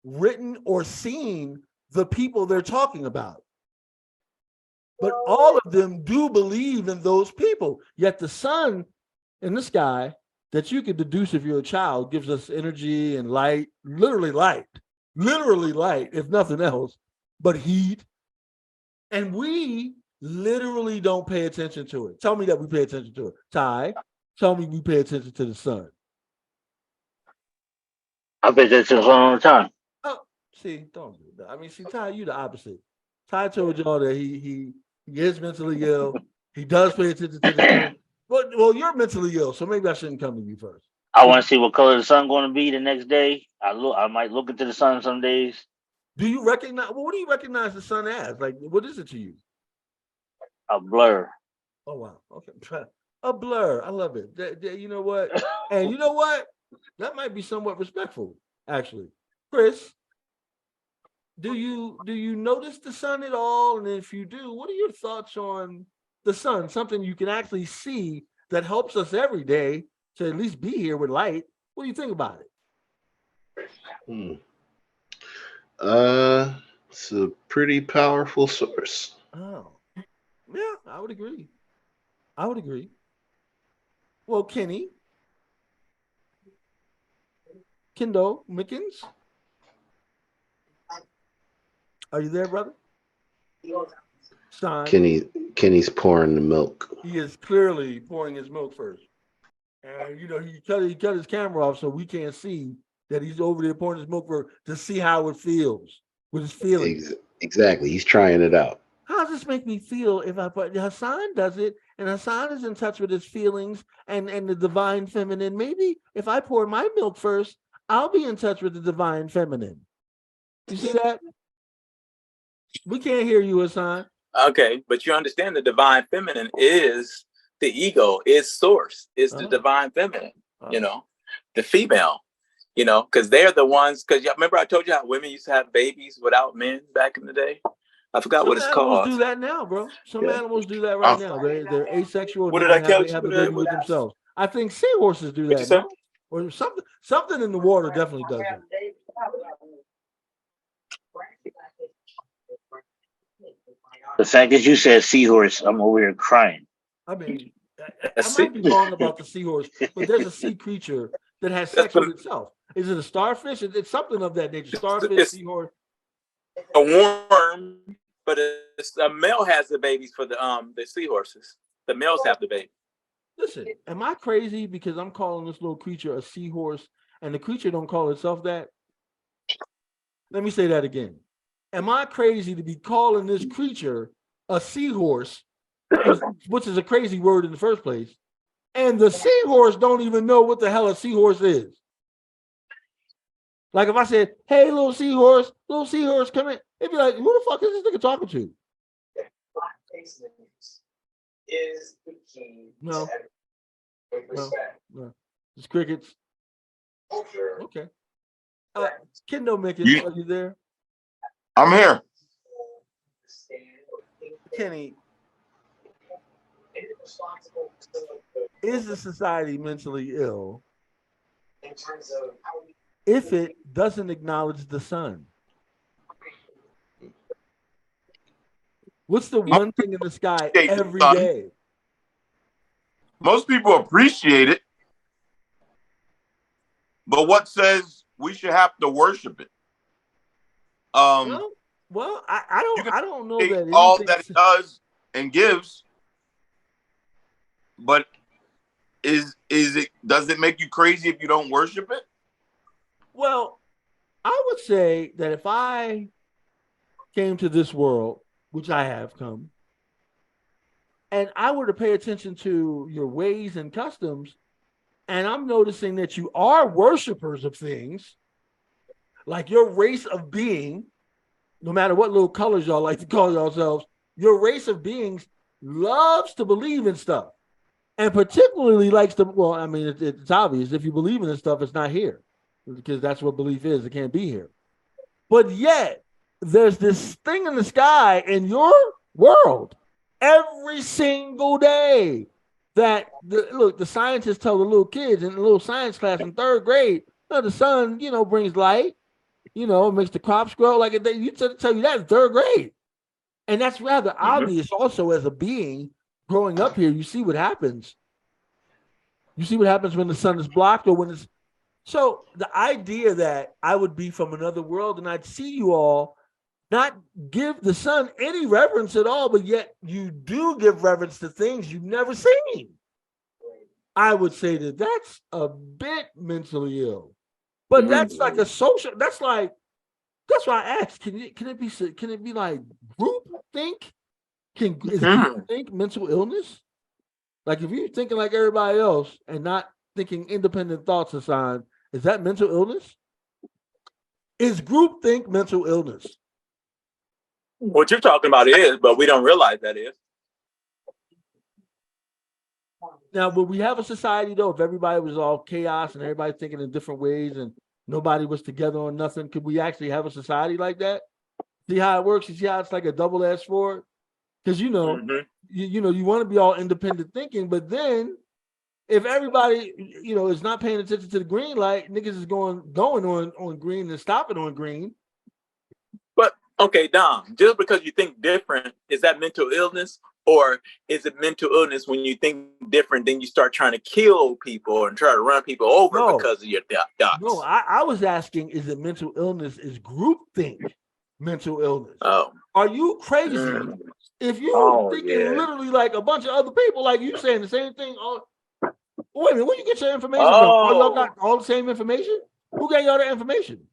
written or seen the people they're talking about. But all of them do believe in those people. Yet the sun in the sky that you can deduce if you're a child gives us energy and light, literally light, if nothing else, but heat. And we literally don't pay attention to it. Tell me that we pay attention to it. Ty, tell me we pay attention to the sun. I pay attention to the sun all the time. Oh, see, don't do that. I mean, see, Ty, you the opposite. Ty told y'all that he is mentally ill. He does pay attention to the sun. Well, you're mentally ill, so maybe I shouldn't come to you first. I want to see what color the sun going to be the next day. I might look into the sun some days. Do you recognize? Well, what do you recognize the sun as? Like, what is it to you? A blur. Oh wow. Okay. A blur. I love it. You know what? And you know what? That might be somewhat respectful, actually. Chris, do you notice the sun at all? And if you do, what are your thoughts on the sun? Something you can actually see that helps us every day to at least be here with light. What do you think about it? It's a pretty powerful source. Oh, yeah, I would agree. Well, Kendall Mickens, are you there, brother? Son. Kenny's pouring the milk. He is clearly pouring his milk first. And you know, he cut his camera off so we can't see that he's over there pouring his milk to see how it feels with his feelings. Exactly. He's trying it out. How does this make me feel if I put Hassan does it and Hassan is in touch with his feelings and the divine feminine? Maybe if I pour my milk first, I'll be in touch with the divine feminine. You see that? We can't hear you, Hassan. Okay, but you understand the divine feminine is the ego, is source, is the divine feminine, you know, the female, you know, because they're the ones, because remember I told you how women used to have babies without men back in the day? I forgot what it's called. Some animals do that now, bro. Some animals do that right now. They're asexual. What did I tell you? Have a baby with themselves. I think seahorses do that. No? Or something in the water definitely does that. The fact that you said seahorse, I'm over here crying. I mean, I might be wrong about the seahorse, but there's a sea creature that has sex with itself. Is it a starfish? It's something of that nature. Starfish, seahorse. A worm, but a male has the babies for the seahorses. The males have the baby. Listen, am I crazy because I'm calling this little creature a seahorse and the creature don't call itself that? Let me say that again. Am I crazy to be calling this creature a seahorse, which is a crazy word in the first place, and the seahorse don't even know what the hell a seahorse is? Like if I said, hey, little seahorse, come in, it'd be like, who the fuck is this nigga talking to? Is the key no. It's crickets. Okay. Kendall Mickens, are you there? I'm here. Kenny, is the society mentally ill if it doesn't acknowledge the sun? What's the one thing in the sky every day? Most people appreciate it, but what says we should have to worship it? Well, I don't know that all that it does and gives, but does it make you crazy if you don't worship it? Well, I would say that if I came to this world, which I have come, and I were to pay attention to your ways and customs, and I'm noticing that you are worshipers of things, like your race of being, no matter what little colors y'all like to call yourselves, your race of beings loves to believe in stuff. And particularly likes to, well, I mean, it's obvious. If you believe in this stuff, it's not here. Because that's what belief is. It can't be here. But yet, there's this thing in the sky in your world every single day that, the scientists tell the little kids in the little science class in 3rd grade, the sun, brings light, it makes the crops grow. Like you tell you that in 3rd grade. And that's rather obvious also as a being growing up here. You see what happens. You see what happens when the sun is blocked or when it's. So the idea that I would be from another world and I'd see you all not give the sun any reverence at all, but yet you do give reverence to things you've never seen. I would say that that's a bit mentally ill. But that's like a social, that's why I asked, can it be like group think? Is group think mental illness? Like if you're thinking like everybody else and not thinking independent thoughts, Hassan, is that mental illness? Is group think mental illness? What you're talking about is, but we don't realize that is. Now, would we have a society though, if everybody was all chaos and everybody thinking in different ways and nobody was together on nothing? Could we actually have a society like that? See how it works? You see how it's like a double-edged sword? Because you want to be all independent thinking, but then if everybody is not paying attention to the green light, niggas is going on green and stopping on green. But okay, Dom, just because you think different, is that mental illness? Or is it mental illness when you think different, then you start trying to kill people and try to run people over because of your thoughts? No, I was asking, is it mental illness? Is groupthink mental illness? Oh. Are you crazy if you're thinking literally like a bunch of other people, like you saying the same thing? Wait a minute, where you get your information from? All y'all got all the same information? Who got y'all the information?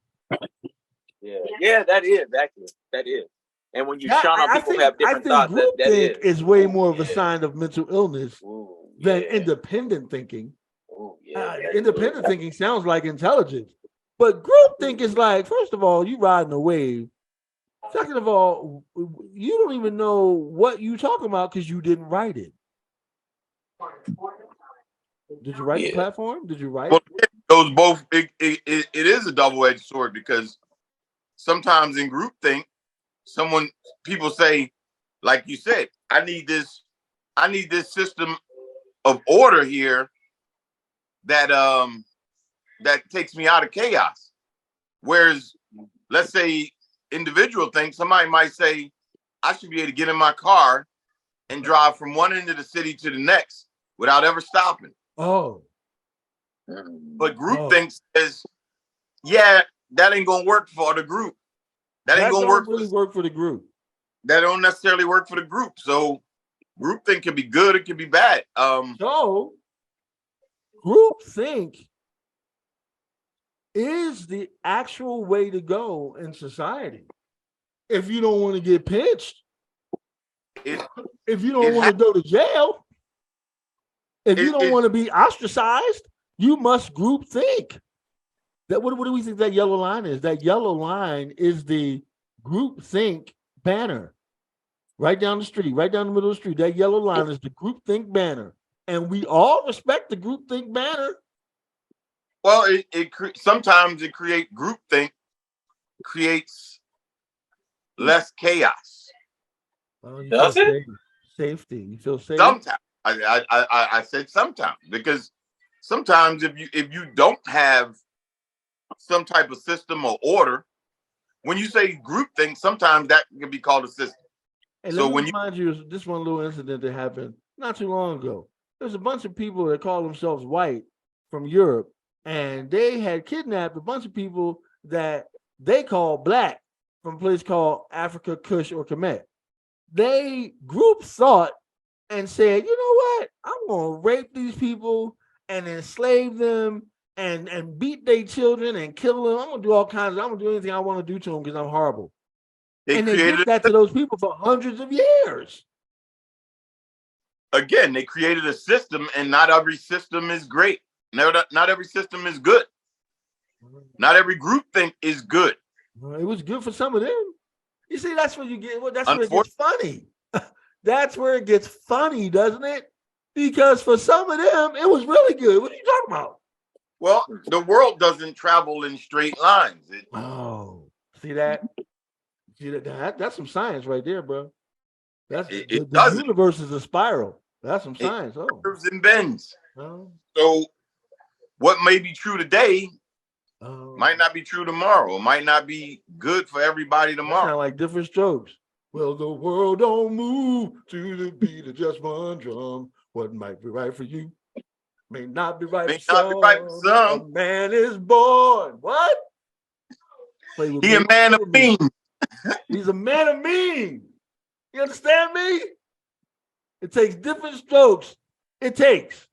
Yeah, that is actually. That is. And when you shun on people who have different thoughts, that is way more of a sign of mental illness than independent thinking. Independent thinking sounds like intelligence, but groupthink is like, first of all, you riding a wave. Second of all, you don't even know what you talking about because you didn't write it. Did you write the platform? Did you write? Well, it goes both. It is a double-edged sword because sometimes in groupthink, people say, like you said, I need this system of order here that takes me out of chaos. Whereas, let's say individual thing, somebody might say, I should be able to get in my car and drive from one end of the city to the next without ever stopping. Oh. But groupthink says, that ain't gonna work for the group. That ain't gonna work for the group. That don't necessarily work for the group. So groupthink can be good, it can be bad. So groupthink is the actual way to go in society. If you don't want to get pinched, if you don't want to go to jail, if you don't want to be ostracized, you must groupthink. What do we think that yellow line is? That yellow line is the groupthink banner. Right down the street, right down the middle of the street. That yellow line is the groupthink banner. And we all respect the groupthink banner. Well, sometimes it groupthink creates less chaos. Does it? Safety. You feel safe? Sometimes. I said sometimes, because sometimes if you don't have some type of system or order, when you say groupthink, sometimes that can be called a system. And so let me remind you, this one little incident that happened not too long ago. there's a bunch of people that call themselves white from Europe, and they had kidnapped a bunch of people that they call black from a place called Africa, Kush, or Kemet. They group thought and said, you know what? I'm gonna rape these people and enslave them and beat their children and kill them. I'm gonna do all kinds of, I'm gonna do anything I want to do to them because I'm horrible. And they did that to those people for hundreds of years. Again, they created a system, and not every system is great. Not every system is good. Not every group think is good. It was good for some of them. You see, that's where you get. That's where it gets funny. That's where it gets funny, doesn't it? Because for some of them, it was really good. What are you talking about? Well, the world doesn't travel in straight lines. See that? See that? That's some science right there, bro. That's the universe is a spiral. That's some science. It curves and bends. So what may be true today might not be true tomorrow. It might not be good for everybody tomorrow. Sound like different strokes. Well, the world don't move to the beat of just one drum. What might be right for you may not be right for some. A man is born. What? He a man of means. He's a man of means. You understand me? It takes different strokes. It takes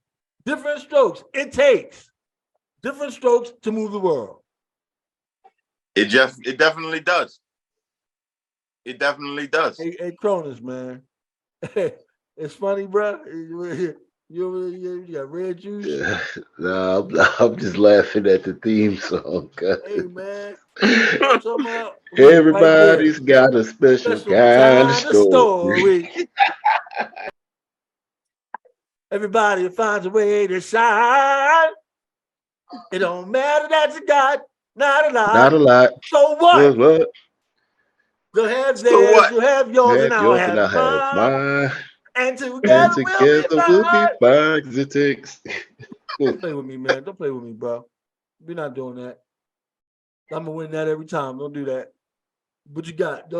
different strokes. It takes different strokes to move the world. It definitely does. It definitely does. Hey Cronus, man. It's funny, bro. You got red juice? Yeah. No, I'm just laughing at the theme song. Hey, man. Everybody's got a special kind of story. Everybody finds a way to shine. It don't matter that you got not a lot. Not a lot. So what? What? You'll have theirs, you'll have yours, and I'll have mine. And together we'll be fine. Because it takes. Don't play with me, man. Don't play with me, bro. We're not doing that. I'm gonna win that every time. Don't do that. What you got?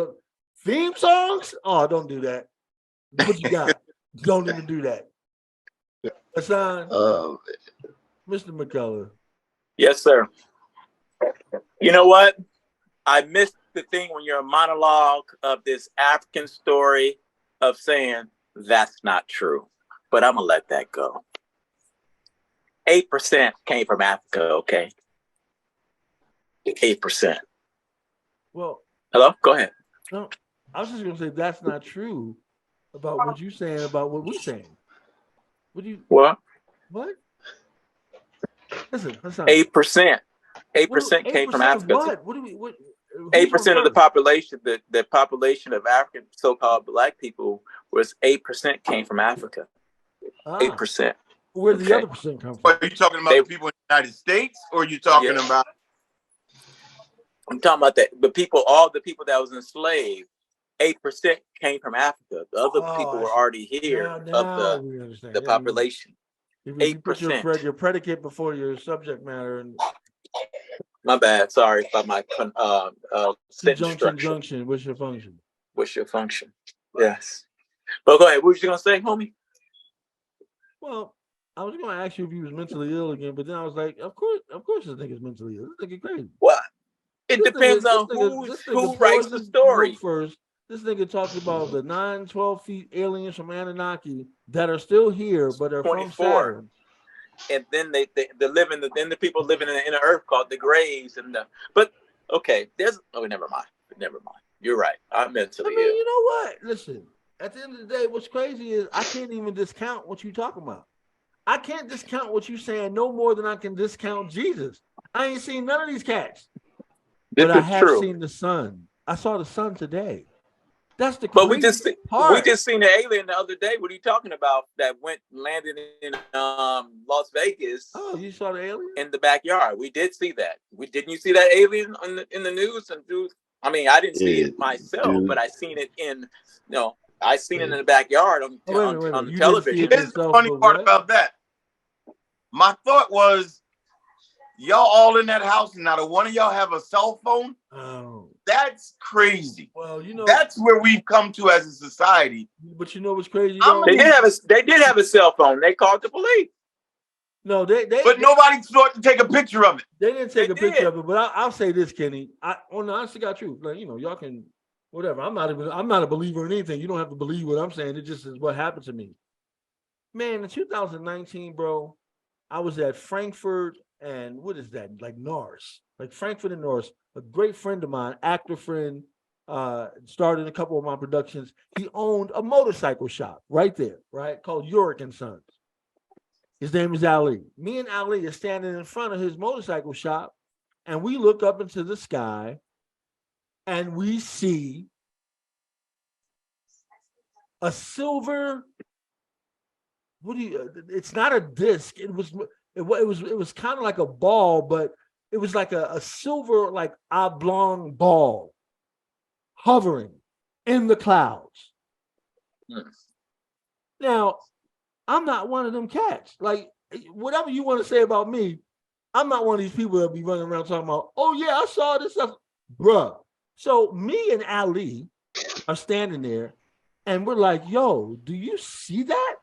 Theme songs? Oh, don't do that. What you got? Don't even do that. Hassan, Mr. McCullough. Yes, sir. You know what? I missed the thing when you're a monologue of this African story of saying that's not true, but I'm gonna let that go. 8% came from Africa, okay? 8%. Well, hello, go ahead. No, I was just gonna say that's not true about what you're saying about what we're saying. What? Listen, 8%. 8% came from Africa. What? 8% of the population, the population of African so-called black people was 8% came from Africa. 8%. Where did the other percent come from? Are you talking about the people in the United States, or are you talking about? I'm talking about that. The people, all the people that was enslaved, 8% came from Africa. The other people were already here of the population. 8%. Put your predicate before your subject matter. And my bad. Sorry about my conjunction. What's your function? What's your function? Yes. But go ahead. What was you gonna say, homie? Well, I was gonna ask you if he was mentally ill again, but then I was like, of course, this nigga's mentally ill. This nigga crazy. What? It depends on who writes the story. First, this nigga talks about the 9, 12 feet aliens from Anunnaki that are still here, but are 24. From Saturn. And then they live in the people living in the inner earth called the graves but okay, never mind. You're right. I'm mentally ill. You know what? Listen, at the end of the day, what's crazy is I can't even discount what you're talking about. I can't discount what you're saying no more than I can discount Jesus. I ain't seen none of these cats. But I have seen the sun. I saw the sun today. That's the crazy part. We just seen the alien the other day. What are you talking about? That landed in Las Vegas. Oh, you saw the alien in the backyard. We did see that. Didn't you see that alien in the news? And I mean, I didn't see it myself, but I seen it in the backyard on the television. Here's the funny part about that. My thought was, y'all all in that house and not a one of y'all have a cell phone? Oh. That's crazy. Well, that's where we've come to as a society. But you know what's crazy? They did have a cell phone. They called the police. No, but nobody thought to take a picture of it. They didn't take a picture of it. But I'll say this, Kenny. On the honest to God truth, like, y'all can whatever. I'm not a believer in anything. You don't have to believe what I'm saying. It just is what happened to me. Man, in 2019, bro, I was at Frankfurt and what is that? Like Norris, like Frankfurt and Norris. A great friend of mine, actor friend, started a couple of my productions. He owned a motorcycle shop right there, right, called Yorick and Sons. His name is Ali. Me and Ali are standing in front of his motorcycle shop, and we look up into the sky, and we see a silver. It's not a disc. It was kind of like a ball, but it was like a silver, like oblong ball hovering in the clouds. Yes. Now, I'm not one of them cats. Like, whatever you want to say about me, I'm not one of these people that be running around talking about, oh yeah, I saw this stuff. Bruh. So me and Ali are standing there and we're like, yo, do you see that?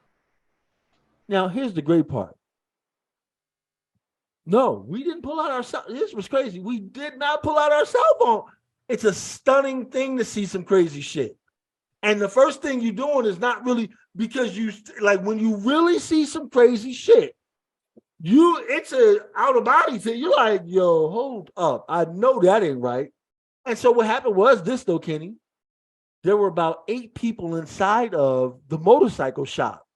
Now, here's the great part. No, we didn't pull out our cell. This was crazy. We did not pull out our cell phone. It's a stunning thing to see some crazy shit. And the first thing you're doing is not really because you like when you really see some crazy shit, it's a out of body thing. You're like, yo, hold up. I know that ain't right. And so what happened was this though, Kenny. There were about 8 people inside of the motorcycle shop.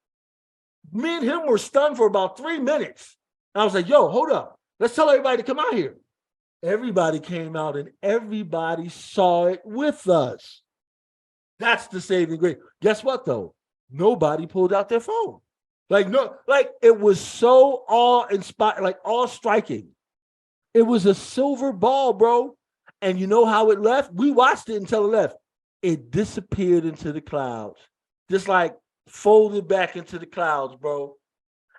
Me and him were stunned for about 3 minutes. And I was like, yo, hold up. Let's tell everybody to come out here. Everybody came out and everybody saw it with us. That's the saving grace. Guess what, though? Nobody pulled out their phone. It was so awe-inspiring, like awe-striking. It was a silver ball, bro. And you know how it left? We watched it until it left. It disappeared into the clouds. Just like folded back into the clouds, bro.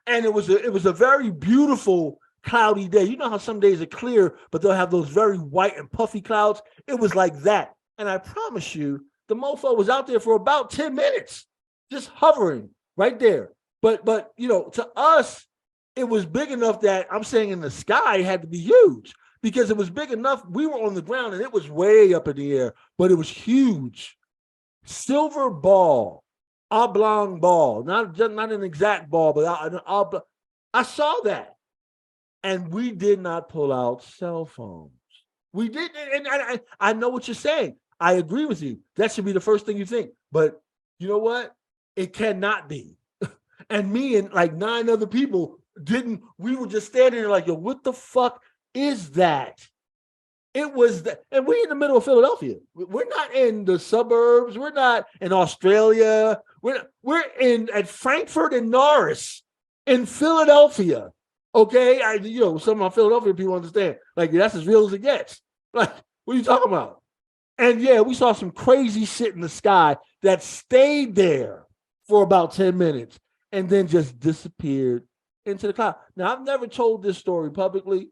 And it was a very beautiful cloudy day. You know how some days are clear, but they'll have those very white and puffy clouds? It was like that. And I promise you, the mofo was out there for about 10 minutes, just hovering right there. But to us, it was big enough that I'm saying in the sky it had to be huge because it was big enough. We were on the ground and it was way up in the air, but it was huge. Silver ball, oblong ball, not an exact ball, but an oblong. I saw that. And we did not pull out cell phones. We did, and I know what you're saying. I agree with you. That should be the first thing you think. But you know what? It cannot be. And me and like 9 other people didn't. We were just standing there like, yo, what the fuck is that? It was that, and we're in the middle of Philadelphia. We're not in the suburbs. We're not in Australia. We're at Frankfurt and Norris in Philadelphia. Okay, some of my Philadelphia people understand. Like, that's as real as it gets. Like, what are you talking about? And yeah, we saw some crazy shit in the sky that stayed there for about 10 minutes and then just disappeared into the cloud. Now, I've never told this story publicly.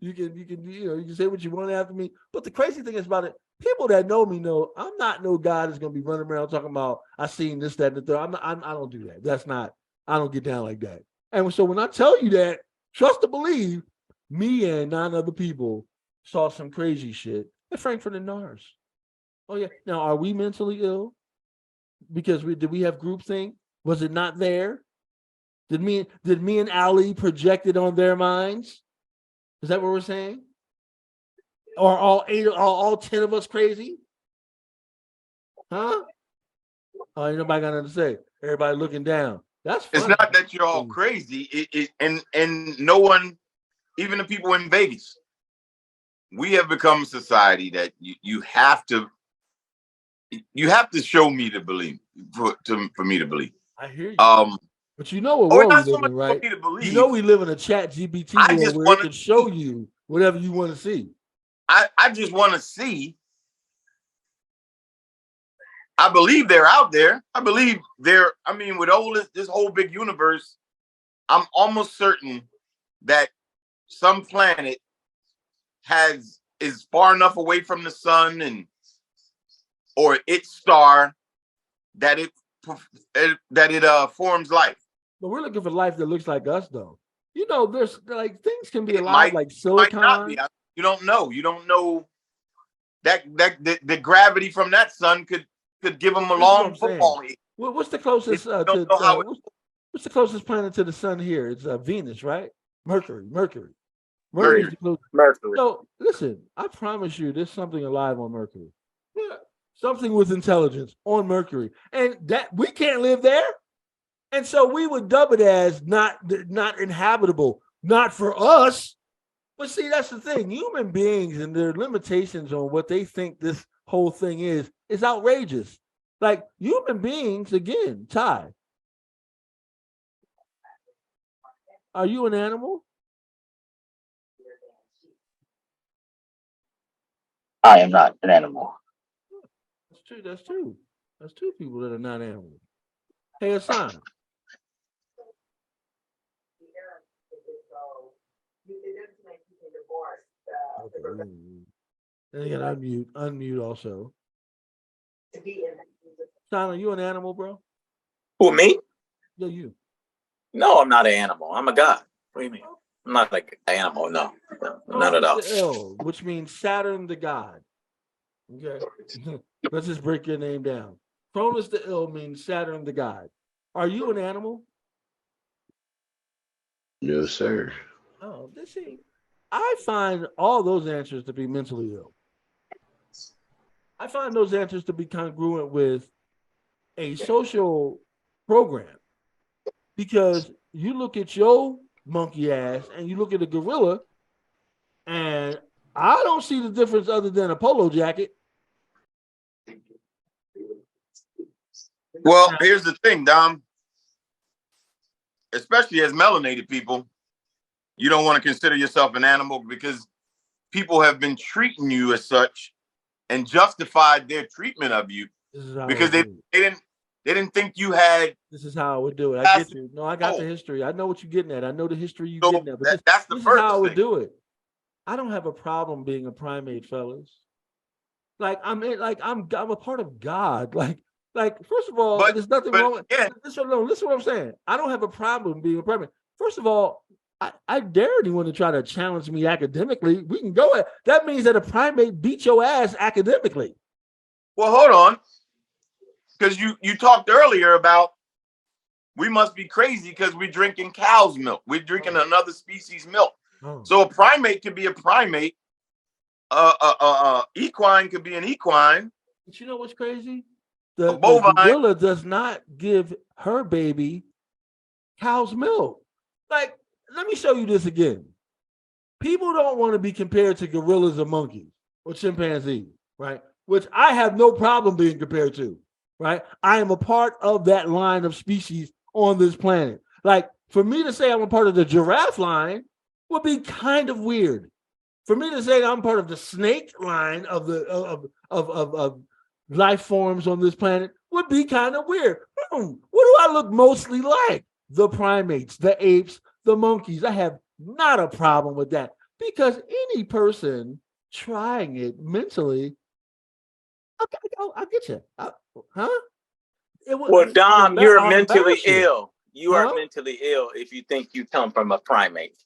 You can say what you want after me. But the crazy thing is about it, people that know me know I'm not no guy that's gonna be running around talking about I seen this, that, and the third. I don't do that. I don't get down like that. And so when I tell you that, trust to believe, me and 9 other people saw some crazy shit at Frankfurt and Norris. Oh yeah. Now, are we mentally ill? Because did we have groupthink? Was it not there? Did me and Ali project it on their minds? Is that what we're saying? Or all 10 of us crazy? Huh? Oh, ain't nobody got nothing to say. Everybody looking down. That's funny. It's not that you're all crazy. And no one, even the people in Vegas, we have become a society that you have to show me to believe for me to believe. I hear you. But you know what world we live in, right? You know we live in a chat GPT world where it can show you whatever you want to see. I just want to see. I believe they're out there. I believe with all this whole big universe, I'm almost certain that some planet is far enough away from the sun or its star that it forms life. But we're looking for life that looks like us, though. You know, there's like things can be alive like silicon. Might not be. You don't know. You don't know that the gravity from that sun could give them a long football. What's the closest what's the closest planet to the sun here? It's Venus, right? Mercury. Mercury. So listen, I promise you, there's something alive on Mercury. Yeah, something with intelligence on Mercury, and that we can't live there. And so we would dub it as not inhabitable, not for us. But see, that's the thing. Human beings and their limitations on what they think this whole thing is outrageous. Like human beings, again, Ty. Are you an animal? I am not an animal. That's true. That's two. That's two people that are not animals. Hey, Hassan. Okay. Then you gotta unmute also. Hassan, are you an animal, bro? Who, me? Yeah, you. No, I'm not an animal. I'm a god. What do you mean? I'm not like an animal. No, none at all. L, which means Saturn the god. Okay. Let's just break your name down. Cronus the ill means Saturn the god. Are you an animal? No, sir. Oh, let's see. I find all those answers to be mentally ill. I find those answers to be congruent with a social program. Because you look at your monkey ass and you look at a gorilla, and I don't see the difference other than a polo jacket. Well, here's the thing, Dom. Especially as melanated people, you don't want to consider yourself an animal because people have been treating you as such and justified their treatment of you because they didn't think you had. This is how I would do it. I get you. No, I got the history. I know what you're getting at. I know the history you're getting at. But that's the this first is how I would thing. do it. I don't have a problem being a primate, fellas. Like I'm a part of God. Like first of all, there's nothing wrong with listen to what I'm saying. I don't have a problem being a primate. First of all, I dare anyone to try to challenge me academically. We can go at that means that a primate beat your ass academically. Well, hold on. Because you talked earlier about we must be crazy because we're drinking cow's milk. We're drinking another species' milk. So a primate could be a primate. Equine could be an equine. But you know what's crazy? The gorilla does not give her baby cow's milk. Like, let me show you this again. People don't want to be compared to gorillas or monkeys or chimpanzees, right? Which I have no problem being compared to, right? I am a part of that line of species on this planet. Like, for me to say I'm a part of the giraffe line would be kind of weird. For me to say I'm part of the snake line of life forms on this planet would be kind of weird. What do I look mostly like? The primates, the apes, the monkeys. I have not a problem with that because any person trying it mentally, I'll get you. Well, Dom, you're mentally ill. You are mentally ill if you think you come from a primate.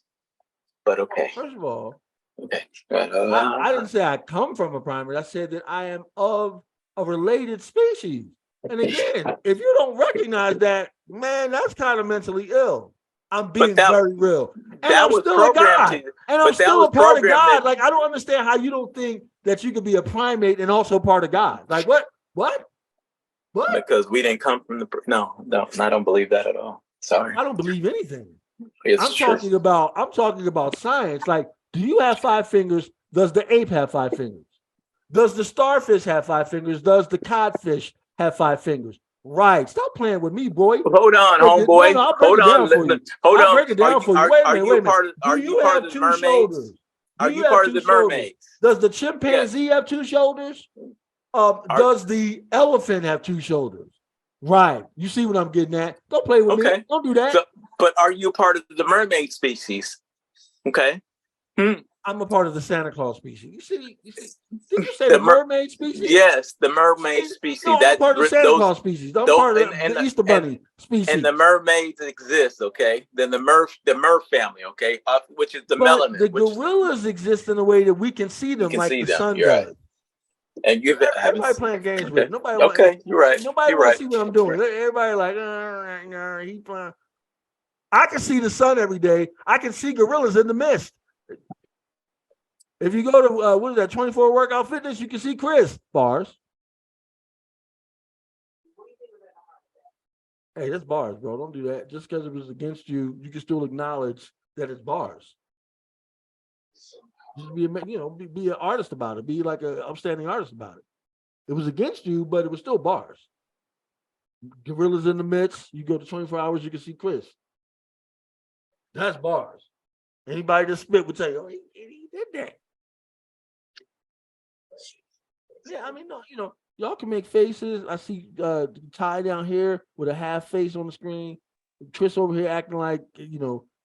But okay. First of all, okay. I didn't say I come from a primate. I said that I am of a related species. And again, if you don't recognize that, man, that's kind of mentally ill. I'm being very real. And I'm still a god. And I'm still a part of God. Like, I don't understand how you don't think that you could be a primate and also part of God. Like, what? Because we didn't come from no, I don't believe that at all. Sorry. I don't believe anything. I'm talking about science. Like, do you have 5 fingers? Does the ape have 5 fingers? Does the starfish have 5 fingers? Does the codfish have 5 fingers? Right. Stop playing with me, boy. Hold on, homeboy. Hold on. I'll break it down for you. Wait a minute. Do you have 2 shoulders? Are you part of the mermaids? Does the chimpanzee have 2 shoulders? Does the elephant have 2 shoulders? Right. You see what I'm getting at? Don't play with me. Don't do that. But are you part of the mermaid species? Okay. I'm a part of the Santa Claus species. You see did you say the mermaid species? Yes, the mermaid species. No, I'm part of the Santa Claus species. I'm part of the Easter Bunny species. And the mermaids exist, okay? Then the mer family, okay? Which is the melanin. The gorillas exist in a way that we can see them like the sun does. Right. And you've everybody playing games with it. Nobody. Okay, you're right. Nobody wants to see what I'm doing. Everybody like, he playing. I can see the sun every day. I can see gorillas in the mist. If you go to what is that 24 Workout Fitness, you can see Chris bars. Hey, that's bars, bro. Don't do that. Just because it was against you, you can still acknowledge that it's bars. Just be an artist about it. Be like an upstanding artist about it. It was against you, but it was still bars. Gorillas in the midst. You go to 24 hours, you can see Chris. That's bars. Anybody that spit would say, "Oh, he did that." Yeah, I mean, no, y'all can make faces. I see Ty down here with a half face on the screen. Tris over here acting like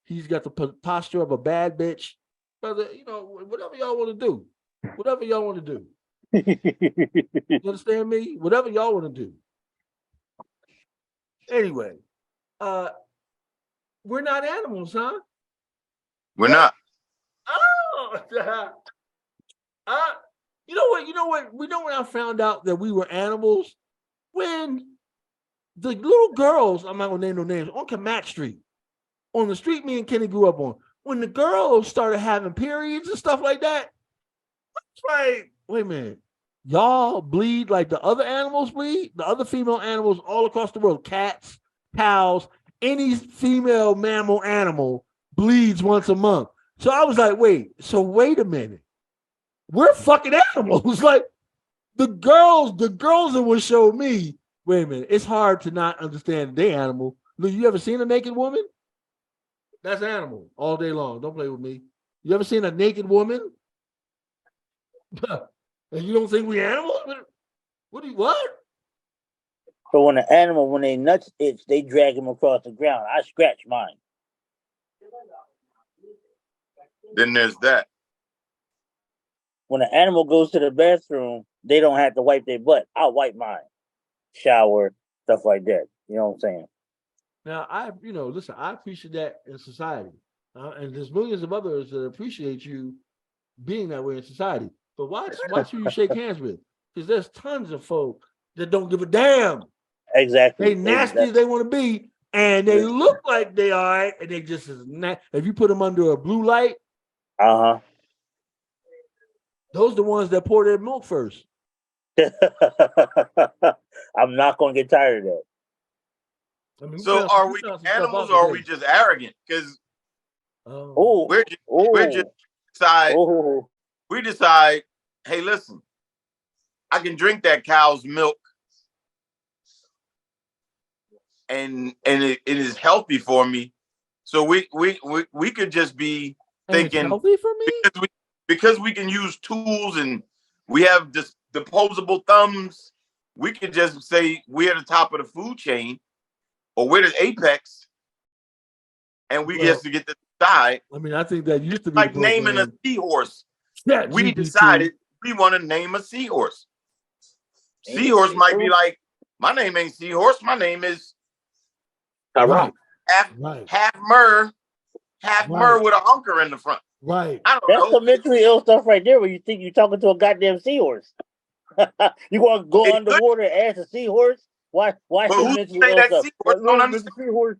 he's got the posture of a bad bitch. Brother, whatever y'all want to do. Whatever y'all want to do. You understand me? Whatever y'all want to do. Anyway, we're not animals, huh? We're not. Oh, you know what? We know when I found out that we were animals when the little girls, I'm not gonna name no names, on Kamat Street, on the street me and Kenny grew up on, when the girls started having periods and stuff like that, it's like, wait a minute, y'all bleed like the other animals bleed? The other female animals all across the world, cats, cows, any female mammal animal bleeds once a month. So I was like, wait a minute. We're fucking animals. Like the girls that would show me, wait a minute, it's hard to not understand they animal. Look, you ever seen a naked woman? That's animal all day long. Don't play with me. You ever seen a naked woman? And you don't think we animals? What? So when an animal, when they nuts itch, they drag them across the ground. I scratch mine. Then there's that. When an animal goes to the bathroom, they don't have to wipe their butt. I'll wipe mine. Shower, stuff like that. You know what I'm saying? Now, listen, I appreciate that in society. And there's millions of others that appreciate you being that way in society. But watch who you shake hands with. Because there's tons of folk that don't give a damn. Exactly. They nasty as they want to be, and they look like they are, and they just if you put them under a blue light, those are the ones that pour their milk first. I'm not going to get tired of that. I mean, so are we animals or are we just arrogant? Because we're just we decide, hey, listen, I can drink that cow's milk and it is healthy for me. So we could just be thinking it's healthy for me? Because we can use tools and we have disposable thumbs, we could just say we're at the top of the food chain or we're the apex and we get to decide. I mean, I think that used to be like naming a seahorse. Yeah, we decided we want to name a seahorse. Seahorse might be like, my name ain't Seahorse, my name is half Mur with a hunker in the front. Right. I don't know. That's some mentally ill stuff right there where you think you're talking to a goddamn seahorse. You want to go underwater and ask a seahorse? Why some mentally ill stuff? Seahorse?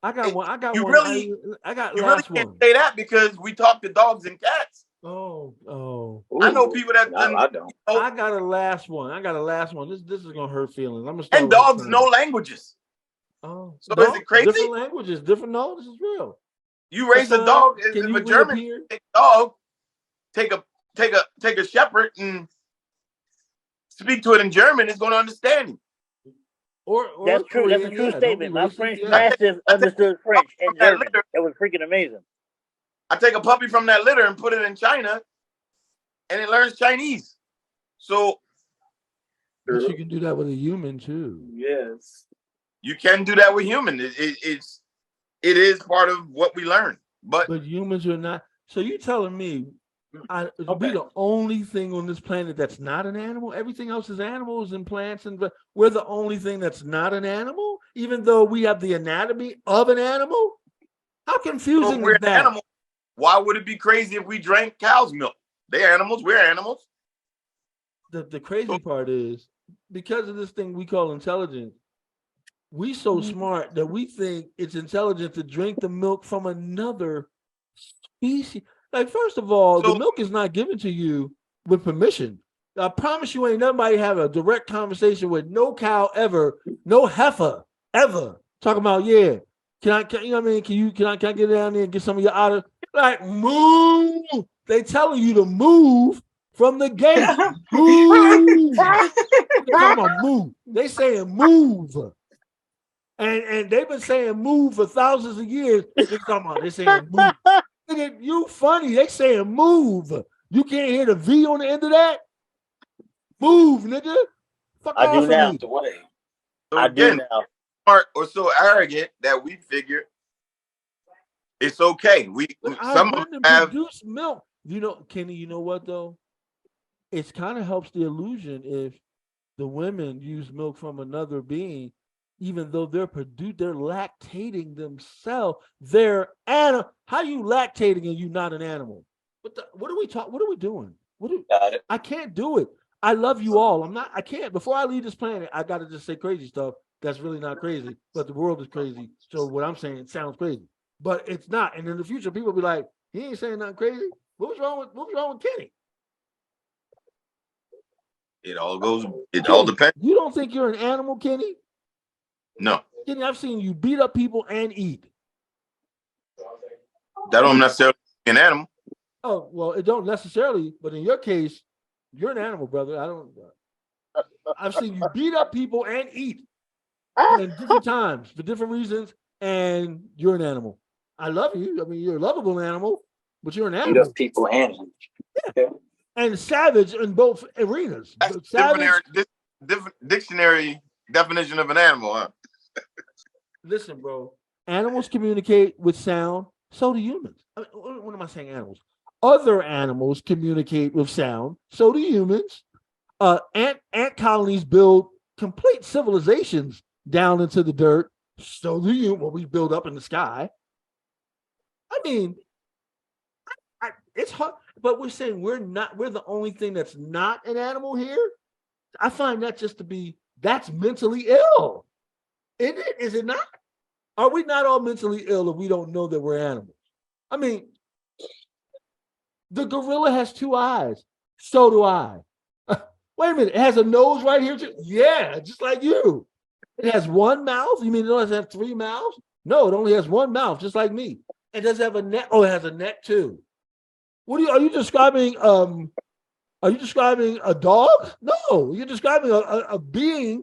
I got one. I got you one. Really, I got you last really can't one. say that because we talk to dogs and cats. Oh. I know people that I don't. I got a last one. This is gonna hurt feelings. I'm gonna and dogs know languages. Oh, so is it crazy? Different languages, different. No, this is real. You raise a dog as if a German take a dog, take a shepherd and speak to it in German, it's going to understand you. Or that's true. Korean, that's a true statement. My French mastiff understood French and German. It was freaking amazing. I take a puppy from that litter and put it in China, and it learns Chinese. So, but you can do that with a human too. Yes, you can do that with human. It is part of what we learn. But humans are not. So you telling me we the only thing on this planet that's not an animal? Everything else is animals and plants, and we're the only thing that's not an animal, even though we have the anatomy of an animal? How confusing is that? Animal. Why would it be crazy if we drank cow's milk? They're animals. We're animals. The crazy part is, because of this thing we call intelligence, we so smart that we think it's intelligent to drink the milk from another species. Like, first of all, the milk is not given to you with permission. I promise you ain't nobody have a direct conversation with no cow ever, no heifer ever. Talking about, yeah, can I you know what I mean? Can I get down there and get some of your otter? Like, move. They telling you to move from the gate. Move. They're talking about move. They saying move. And they've been saying move for thousands of years. They're saying move. You funny. They saying move. You can't hear the V on the end of that? Move, nigga. Fuck I off do now. me. So I again, do now. Smart or so arrogant that we figure it's okay. Some of them have produce milk. You know, Kenny, you know what though? It kind of helps the illusion if the women use milk from another being, even though they're lactating themselves. They're animal. How you lactating and you not an animal? What are we talking? What are we doing? I can't do it. I love you all. I can't. Before I leave this planet, I gotta just say crazy stuff. That's really not crazy, but the world is crazy. So what I'm saying sounds crazy, but it's not. And in the future, people will be like, he ain't saying nothing crazy. What was wrong with Kenny? It all depends. You don't think you're an animal, Kenny? No. Kenny, I've seen you beat up people and eat. That don't necessarily be an animal. Oh, well, it don't necessarily, but in your case, you're an animal, brother. I've seen you beat up people and eat at different times for different reasons, and you're an animal. I love you. I mean, you're a lovable animal, but you're an animal. Beat up people and yeah. And savage in both arenas. That's savage. Different dictionary definition of an animal, huh? Listen, bro. Animals communicate with sound. So do humans. I mean, what am I saying? Animals. Other animals communicate with sound. So do humans. Ant colonies build complete civilizations down into the dirt. So do you. What we build up in the sky. I mean, it's hard, but we're saying we're the only thing that's not an animal here. I find that just to be, that's mentally ill. Is it not? Are we not all mentally ill if we don't know that we're animals? I mean, the gorilla has 2 eyes. So do I. Wait a minute. It has a nose right here too? Yeah, just like you. It has 1 mouth? You mean it doesn't have 3 mouths? No, it only has 1 mouth, just like me. It does have a neck. Oh, it has a neck too. Are you describing a dog? No, you're describing a being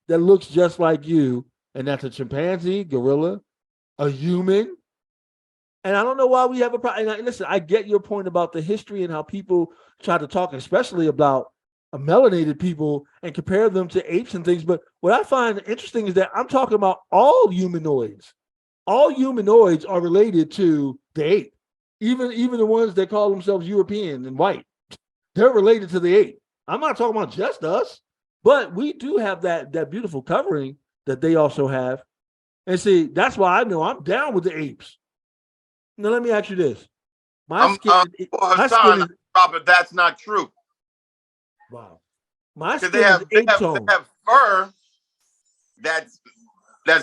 that looks just like you, and that's a chimpanzee, gorilla, a human. And I don't know why we have a problem. Listen, I get your point about the history and how people try to talk, especially about melanated people, and compare them to apes and things. But what I find interesting is that I'm talking about all humanoids. All humanoids are related to the ape. Even the ones that call themselves European and white, they're related to the ape. I'm not talking about just us, but we do have that beautiful covering that they also have. And see, that's why I know I'm down with the apes. Now let me ask you this: Hassan, that's not true. Wow, my skin they have fur that's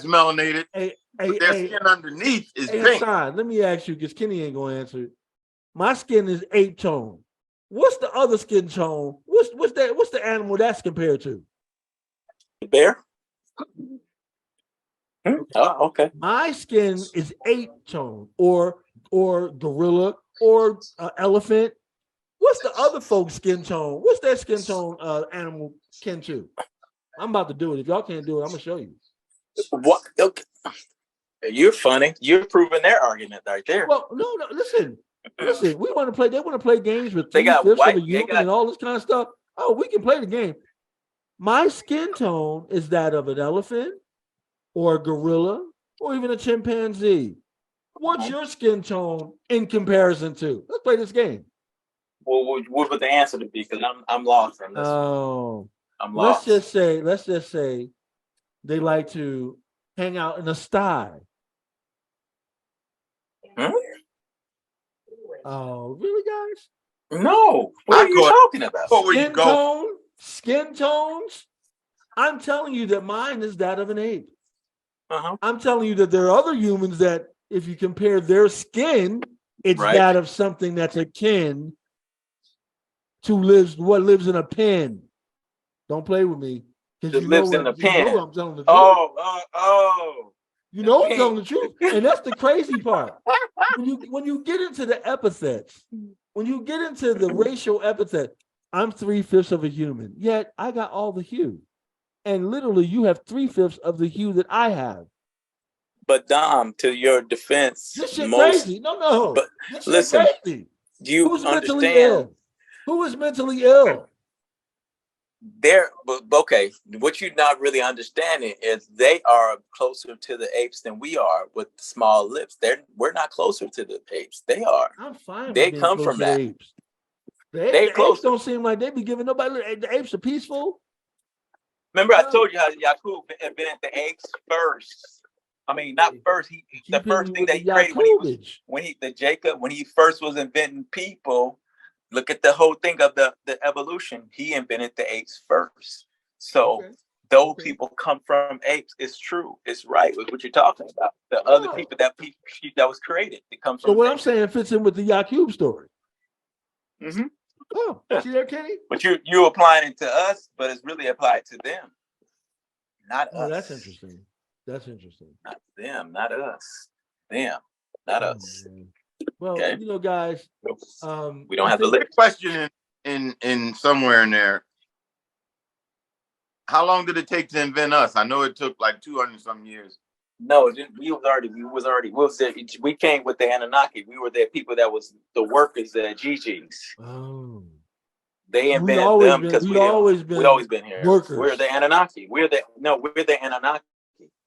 melanated. Their skin underneath is pink. Hassan, let me ask you, because Kenny ain't gonna answer it. My skin is 8 tone. What's the other skin tone? What's the animal that's compared to? The bear. Oh, okay. My skin is 8 tone, or gorilla, or elephant. What's the other folks' skin tone? What's their skin tone? Animal skin to? I'm about to do it. If y'all can't do it, I'm gonna show you. What? Okay. You're funny. You're proving their argument right there. Well, no. Listen. We want to play. They want to play games with 3/5 of a human and all this kind of stuff. Oh, we can play the game. My skin tone is that of an elephant, or a gorilla, or even a chimpanzee. What's your skin tone in comparison to? Let's play this game. Well, what would the answer to be? Because I'm lost on this. Oh, I'm lost. let's just say they like to hang out in a sty. Hmm? Oh, really, guys? No. What are you talking about? Skin tones. I'm telling you that mine is that of an ape. I'm telling you that there are other humans that, if you compare their skin, it's that of something that's akin to what lives in a pen. Don't play with me. It lives in a pen. You know I'm telling the truth. Oh. You know I'm telling the truth. And that's the crazy part. When you get into the epithets, when you get into the racial epithet, I'm 3/5 of a human, yet I got all the hue. And literally, you have 3/5 of the hue that I have. But Dom, to your defense, this shit crazy. No. But this listen, shit crazy. Do you Who's understand? Mentally ill? Who is mentally ill? But okay, what you're not really understanding is they are closer to the apes than we are with small lips. We're not closer to the apes. They are. I'm fine. They come from that. Apes. The apes don't seem like they be giving nobody. The apes are peaceful. Remember, I told you how Yakub invented the apes first. I mean, not first. The first thing that he created when he first was inventing people. Look at the whole thing of the evolution. He invented the apes first. So those people come from apes. It's true. It's right with what you're talking about. The other people that was created, it comes from. So what I'm saying fits in with the Yakub story. Mm-hmm. Oh, see there, Kenny? But you're applying it to us, but it's really applied to them, not us. That's interesting. That's interesting. Not them, not us. Them, not us. Man. Well, you know, guys, we don't have the list. Question in somewhere in there. How long did it take to invent us? I know it took like 200 some years. No, we came with the Anunnaki. We were the people that was the workers, the Gigi's. Oh. They invented them because we always been here. Workers. We're the Anunnaki. We're the Anunnaki.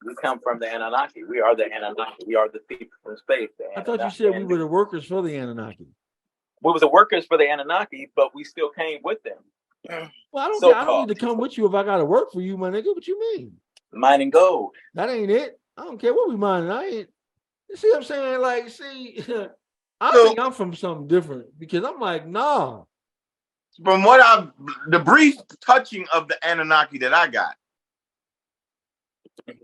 We come from the Anunnaki. We are the Anunnaki. We are the people from space. I thought you said we were the workers for the Anunnaki. We were the workers for the Anunnaki, but we still came with them. Well, I don't need to come with you if I got to work for you, my nigga. What you mean? Mining gold. That ain't it. I don't care what we mining. I ain't. You see what I'm saying? Like, I think I'm from something different because I'm like, nah. From the brief touching of the Anunnaki that I got,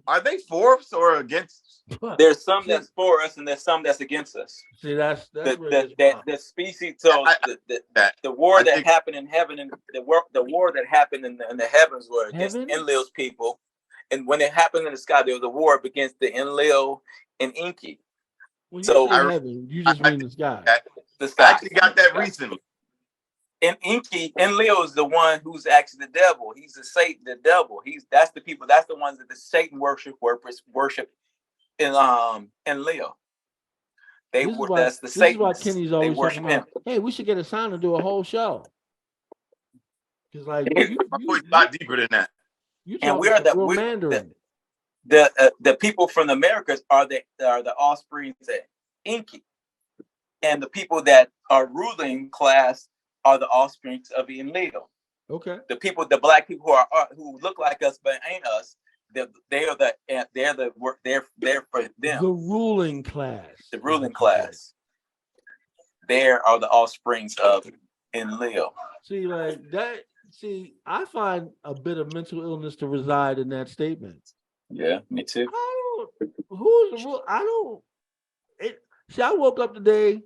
are they for us or against us? There's some that's for us and there's some that's against us. See, that's the species. So the war that happened in heaven and the war that happened in the heavens were against Enlil's people, and when it happened in the sky, there was a war against the Enlil and Enki. When you just mean the sky. The sky. I actually got that recently. And Enlil is the one who's actually the devil. He's the Satan, the devil. That's the people. That's the ones that the Satan worship in Enlil. That's the Satan. This is why Kenny's always talking about, hey, we should get a sign to do a whole show. Because like you a lot deeper than that. And we are the people from the Americas are the offspring of Enki, and the people that are ruling class are the offspring of Enlil. Okay. The black people who look like us but ain't us. They're for them. The ruling class. The ruling class. They are the offsprings of Enlil. See, like that. See, I find a bit of mental illness to reside in that statement. Yeah, me too. I woke up today,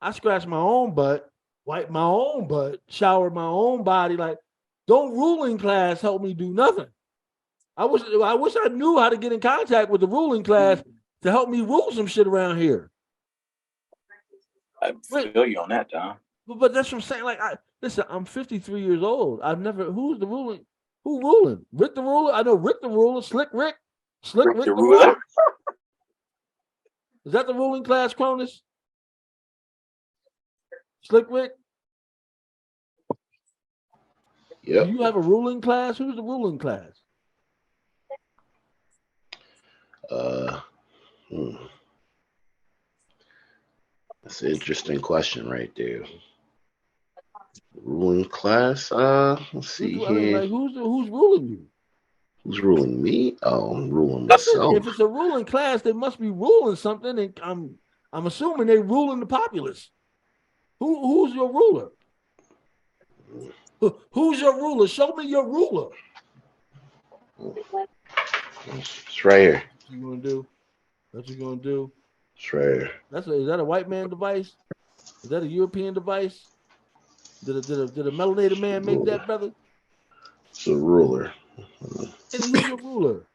I scratched my own butt, wiped my own butt, showered my own body. Like, don't ruling class help me do nothing. I wish I knew how to get in contact with the ruling class to help me rule some shit around here. I feel you on that, Tom. But that's what I'm saying. Like, listen, I'm 53 years old. Who's the ruling? Who ruling? Rick the Ruler? I know Rick the Ruler, Slick Rick the Ruler. Is that the ruling class, Cronus? Slick Rick? Yep. Do you have a ruling class? Who's the ruling class? That's an interesting question right there. Ruling class. Let's see here. Like who's ruling you? Who's ruling me? Oh, I'm ruling Listen, myself. if it's a ruling class, they must be ruling something, and I'm assuming they ruling the populace. Who's your ruler? Who's your ruler? Show me your ruler. It's right here. What you gonna do? What you gonna do? It's right here. Is that a white man device? Is that a European device? Did a melanated man make that, brother? It's a ruler. And who's your ruler?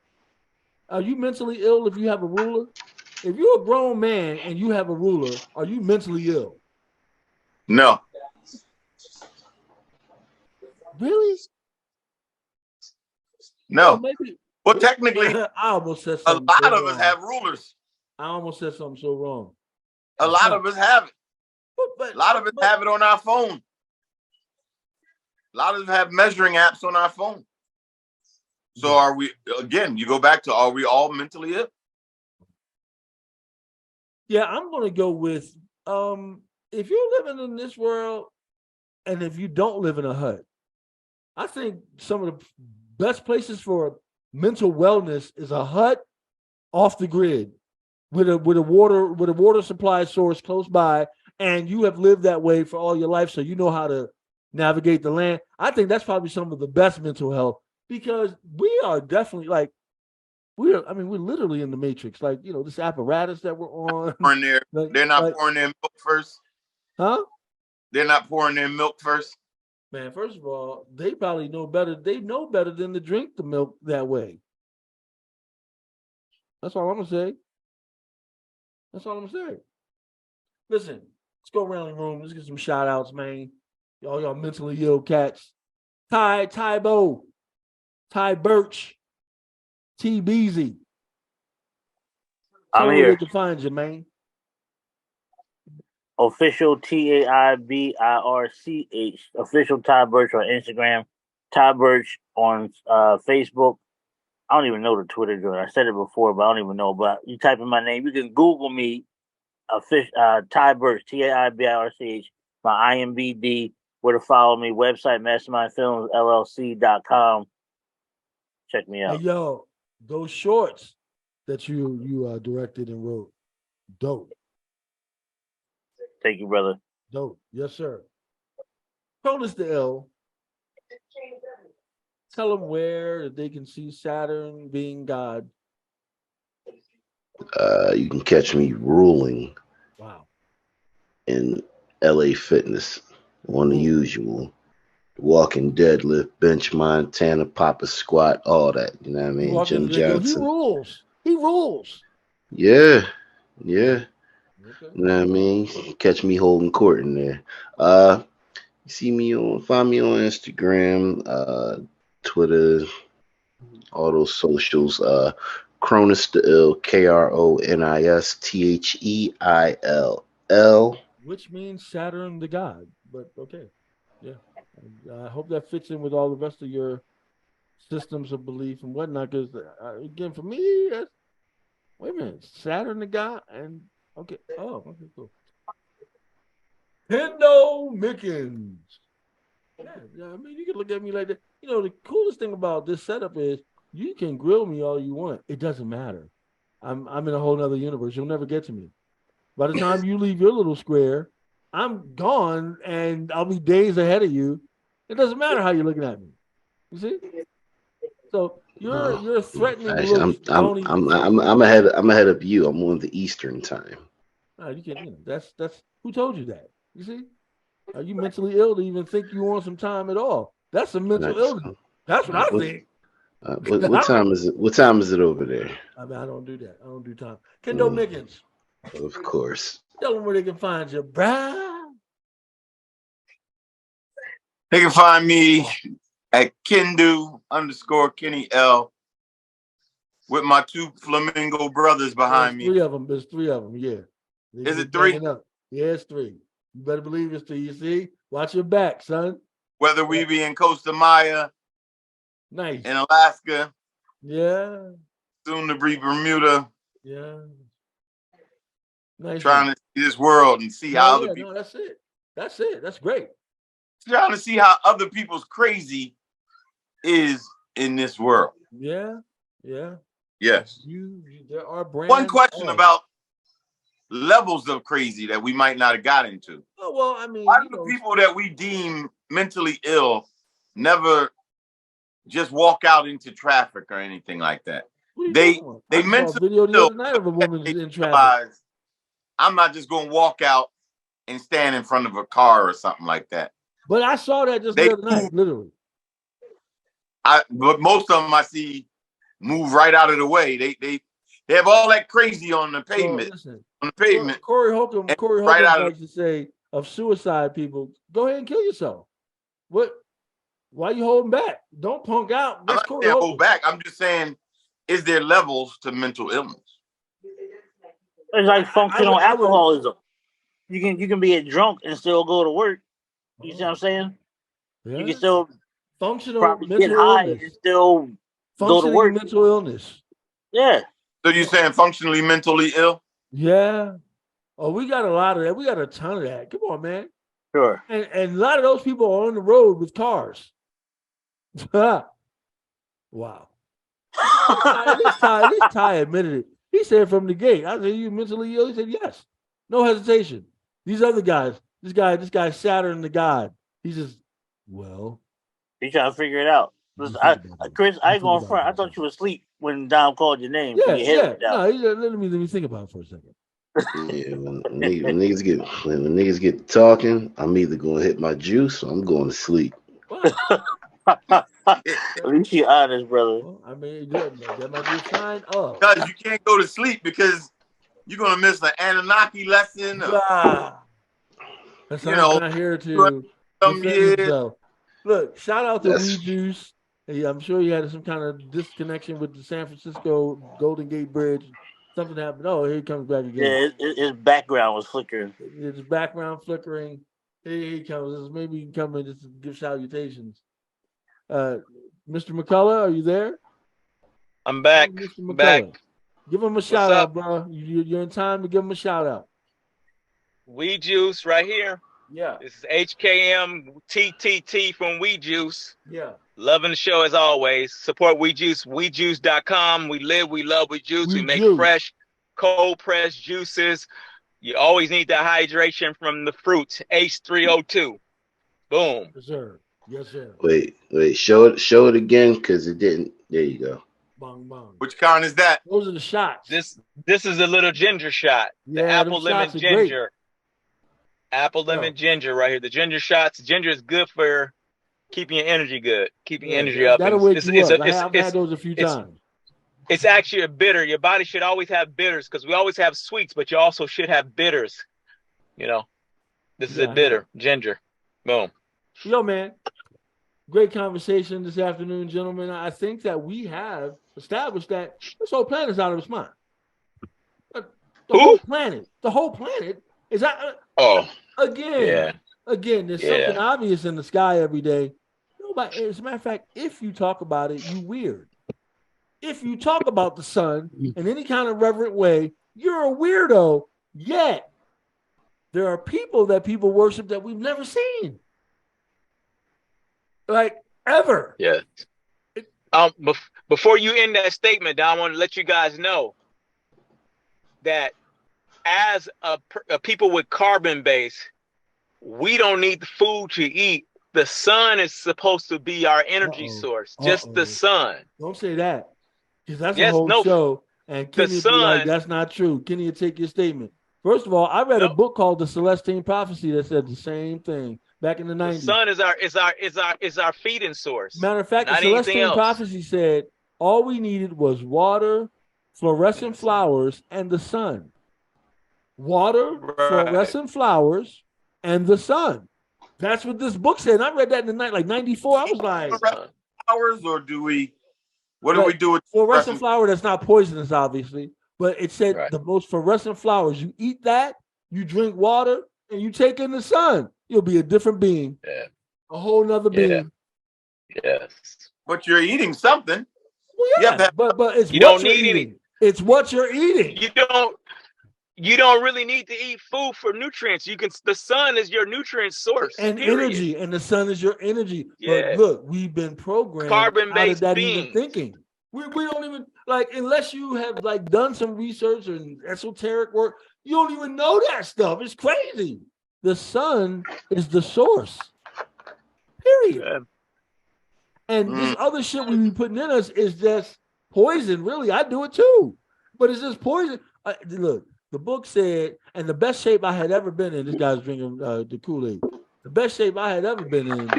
Are you mentally ill if you have a ruler? If you're a grown man and you have a ruler, are you mentally ill? No. Really? No. Well, maybe. Well, technically, I almost said a something. lot so of us wrong. have rulers. I almost said something so wrong. A lot of us have it. But A lot of us have it on our phone. A lot of us have measuring apps on our phone. So are we, again, you go back to, are we all mentally ill? Yeah, I'm going to go with, if you're living in this world and if you don't live in a hut, I think some of the best places for mental wellness is a hut off the grid with a water supply source close by, and you have lived that way for all your life, so you know how to navigate the land. I think that's probably some of the best mental health, because we are definitely like we're literally in the matrix. Like, this apparatus that we're on. They're not pouring their milk first. Huh? They're not pouring their milk first. Man, first of all, they probably know better. They know better than to drink the milk that way. That's all I'm gonna say. That's all I'm gonna say. Listen, let's go around the room. Let's get some shout outs, man. Y'all mentally ill cats. Tybo, Ty Birch, T Beezy. I'm Tell them here. where they can find you, man. Official TAIBIRCH. Official Ty Birch on Instagram. Ty Birch on Facebook. I don't even know the Twitter joint. I said it before, but I don't even know. But you type in my name, you can Google me. Ty Birch, TAIBIRCH. My IMBD. Where to follow me? Website MastermindFilmsLLC.com. Check me out. Hey, yo, those shorts that you directed and wrote, dope. Thank you, brother. Dope. Yes, sir. Cronus the L. Tell them where they can see Saturn being God. You can catch me ruling. Wow. In LA Fitness on the usual. Walking deadlift, bench Montana, Papa squat, all that. You know what I mean? Jim Johnson. He rules. He rules. Yeah. Yeah. Okay. You know what I mean? Catch me holding court in there. Find me on Instagram, Twitter, all those socials. Cronus the Ill, KRONISTHEILL. Which means Saturn the God, but okay. Yeah. I hope that fits in with all the rest of your systems of belief and whatnot, because again, for me, that's, wait a minute, Saturn the God, and okay. Oh, okay, cool. Kendo Mickens. Yeah, I mean, you can look at me like that. The coolest thing about this setup is you can grill me all you want. It doesn't matter. I'm in a whole nother universe. You'll never get to me. By the time you leave your little square, I'm gone and I'll be days ahead of you. It doesn't matter how you're looking at me. You see? So you're threatening. Actually, I'm ahead of you. I'm on the Eastern time. No, you can't. That's who told you that? You see? Are you mentally ill to even think you want some time at all? That's a mental illness. That's what I think. What time is it? What time is it over there? I mean, I don't do that. I don't do time. Kendo Mickens. Of course. Tell them where they can find you, bruh. They can find me at Kendu_Kenny L with my two flamingo brothers behind me. There's three of them. Yeah. Is it three? Yeah, it's three. You better believe it's three. You see? Watch your back, son. Whether we be in Costa Maya, nice, in Alaska, yeah, soon to be Bermuda, yeah. Nice trying to see this world and see how other people. No, that's it. That's it. How other people. No, that's it. That's it. That's great. Trying to see how other people's crazy is in this world. Yeah. Yes. There are brands. One question about levels of crazy that we might not have got into. Oh, well, I mean, why do the people that we deem mentally ill never just walk out into traffic or anything like that? They mentally video the other night of a woman in traffic. I'm not just going to walk out and stand in front of a car or something like that. But I saw that just the other night, literally. But most of them I see move right out of the way. They have all that crazy on the pavement. On the pavement. Corey Holcomb likes to say of suicide people, go ahead and kill yourself. What? Why are you holding back? Don't punk out. I'm not saying hold back. I'm just saying, is there levels to mental illness? It's like functional alcoholism. You can be a drunk and still go to work. You see what I'm saying? Yeah. You can still functional mental get high illness. And still go to work. Mental illness. Yeah. So you're saying functionally mentally ill? Yeah. Oh, we got a lot of that. We got a ton of that. Come on, man. Sure. And a lot of those people are on the road with cars. Wow. At least Ty admitted it. He said from the gate, I said, you mentally ill? He said, yes. No hesitation. These other guys, this guy Saturn the God. He's just, well. He's trying to figure it out. Chris, I ain't going front. I thought you were asleep when Dom called your name. Yeah. No, let me think about it for a second. Yeah, when niggas get talking, I'm either going to hit my juice or I'm going to sleep. At least you're honest, brother. Well, I mean, that might be a sign of. Because you can't go to sleep because you're gonna miss an Anunnaki lesson. That's not here to defend himself. Look, shout out to Weed Juice. Hey, I'm sure you had some kind of disconnection with the San Francisco Golden Gate Bridge. Something happened. Oh, here he comes back again. Yeah, his background was flickering. His background flickering. Here he comes. Maybe he can come in just to give salutations. Mr. McCullough, are you there? I'm back. Mr. McCullough. Give him a shout out, bro. You're in time to give him a shout out. Weed Juice right here. Yeah. This is HKM TTT from Weed Juice. Yeah. Loving the show as always. Support Weed Juice. WeedJuice.com. We live, we love Weed Juice. We make fresh, cold pressed juices. You always need that hydration from the fruits. H3O2. Boom. Yes, sir. Yes, sir. Wait. Show it again, because it didn't. There you go. Bong, bong. Which kind is that? Those are the shots. This is a little ginger shot. The apple lemon ginger. Apple lemon ginger right here. The ginger shots. Ginger is good for keeping your energy good, keeping your energy up. That'll wake you up. I've had those a few times. It's actually a bitter. Your body should always have bitters because we always have sweets, but you also should have bitters. You know, this is a bitter ginger. Boom. Yo, man. Great conversation this afternoon, gentlemen. I think that we have established that this whole planet is out of its mind. The whole planet is out. Again, there's something obvious in the sky every day. Nobody, as a matter of fact, if you talk about it, you weird. If you talk about the sun in any kind of reverent way, you're a weirdo. Yet, there are people worship that we've never seen. Like, ever. Yeah. Before you end that statement, I want to let you guys know that as a people with carbon base, we don't need the food to eat. The sun is supposed to be our energy source. Just the sun. Don't say that. Because that's a whole show. And Kenny would be like, that's not true. Kenny will take your statement. First of all, I read a book called The Celestine Prophecy that said the same thing back in the 90s. The sun is our feeding source. Matter of fact, The Celestine Prophecy said all we needed was water, fluorescent flowers, and the sun. Water, fluorescent flowers, and the sun. That's what this book said. And I read that in the night, like 94. I was like, flowers, or do we? What do we do with fluorescent flower? That's not poisonous, obviously, but it said the most fluorescent flowers. You eat that, you drink water, and you take in the sun. You'll be a different being. Yeah. A whole nother being. Yes. But you're eating something. Well, yeah, but it's you don't need eating. It's what you're eating. You don't. you don't really need to eat food for nutrients. The sun is your nutrient source and period. energy, and the sun is your energy. Yeah. But look, we've been programmed out of that even thinking. We don't even unless you have done some research and esoteric work, you don't even know that stuff. It's crazy. The sun is the source. Period. Yeah. And this other shit we be putting in us is just poison. Really, I do it too, but it's just poison. Look, the book said, and the best shape I had ever been in. This guy's drinking the Kool-Aid. The best shape I had ever been in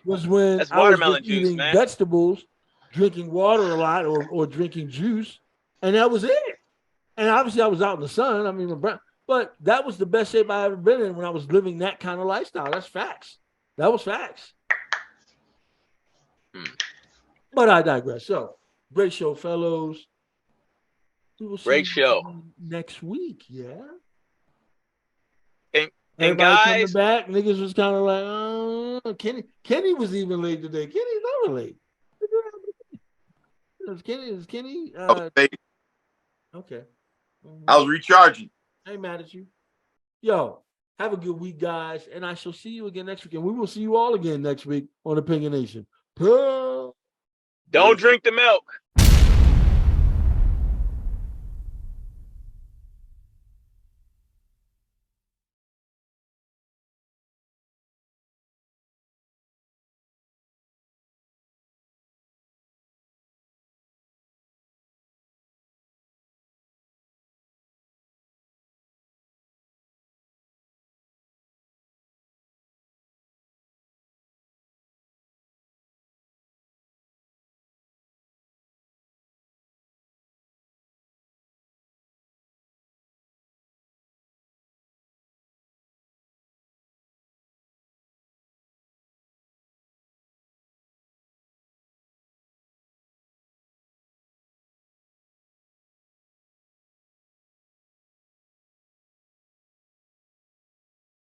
was when I was just eating vegetables, drinking water a lot, or drinking juice, and that was it. And obviously, I was out in the sun. I mean, but that was the best shape I ever been in when I was living that kind of lifestyle. That's facts. That was facts. But I digress. So, great show, fellows. We will see great show next week. Yeah. And everybody guys, coming back, niggas was kind of like, oh, Kenny was even late today. Kenny's never late. Is Kenny? Okay. I was recharging. I ain't mad at you. Yo, have a good week, guys, and I shall see you again next week. And we will see you all again next week on Opinionation. Don't drink the milk.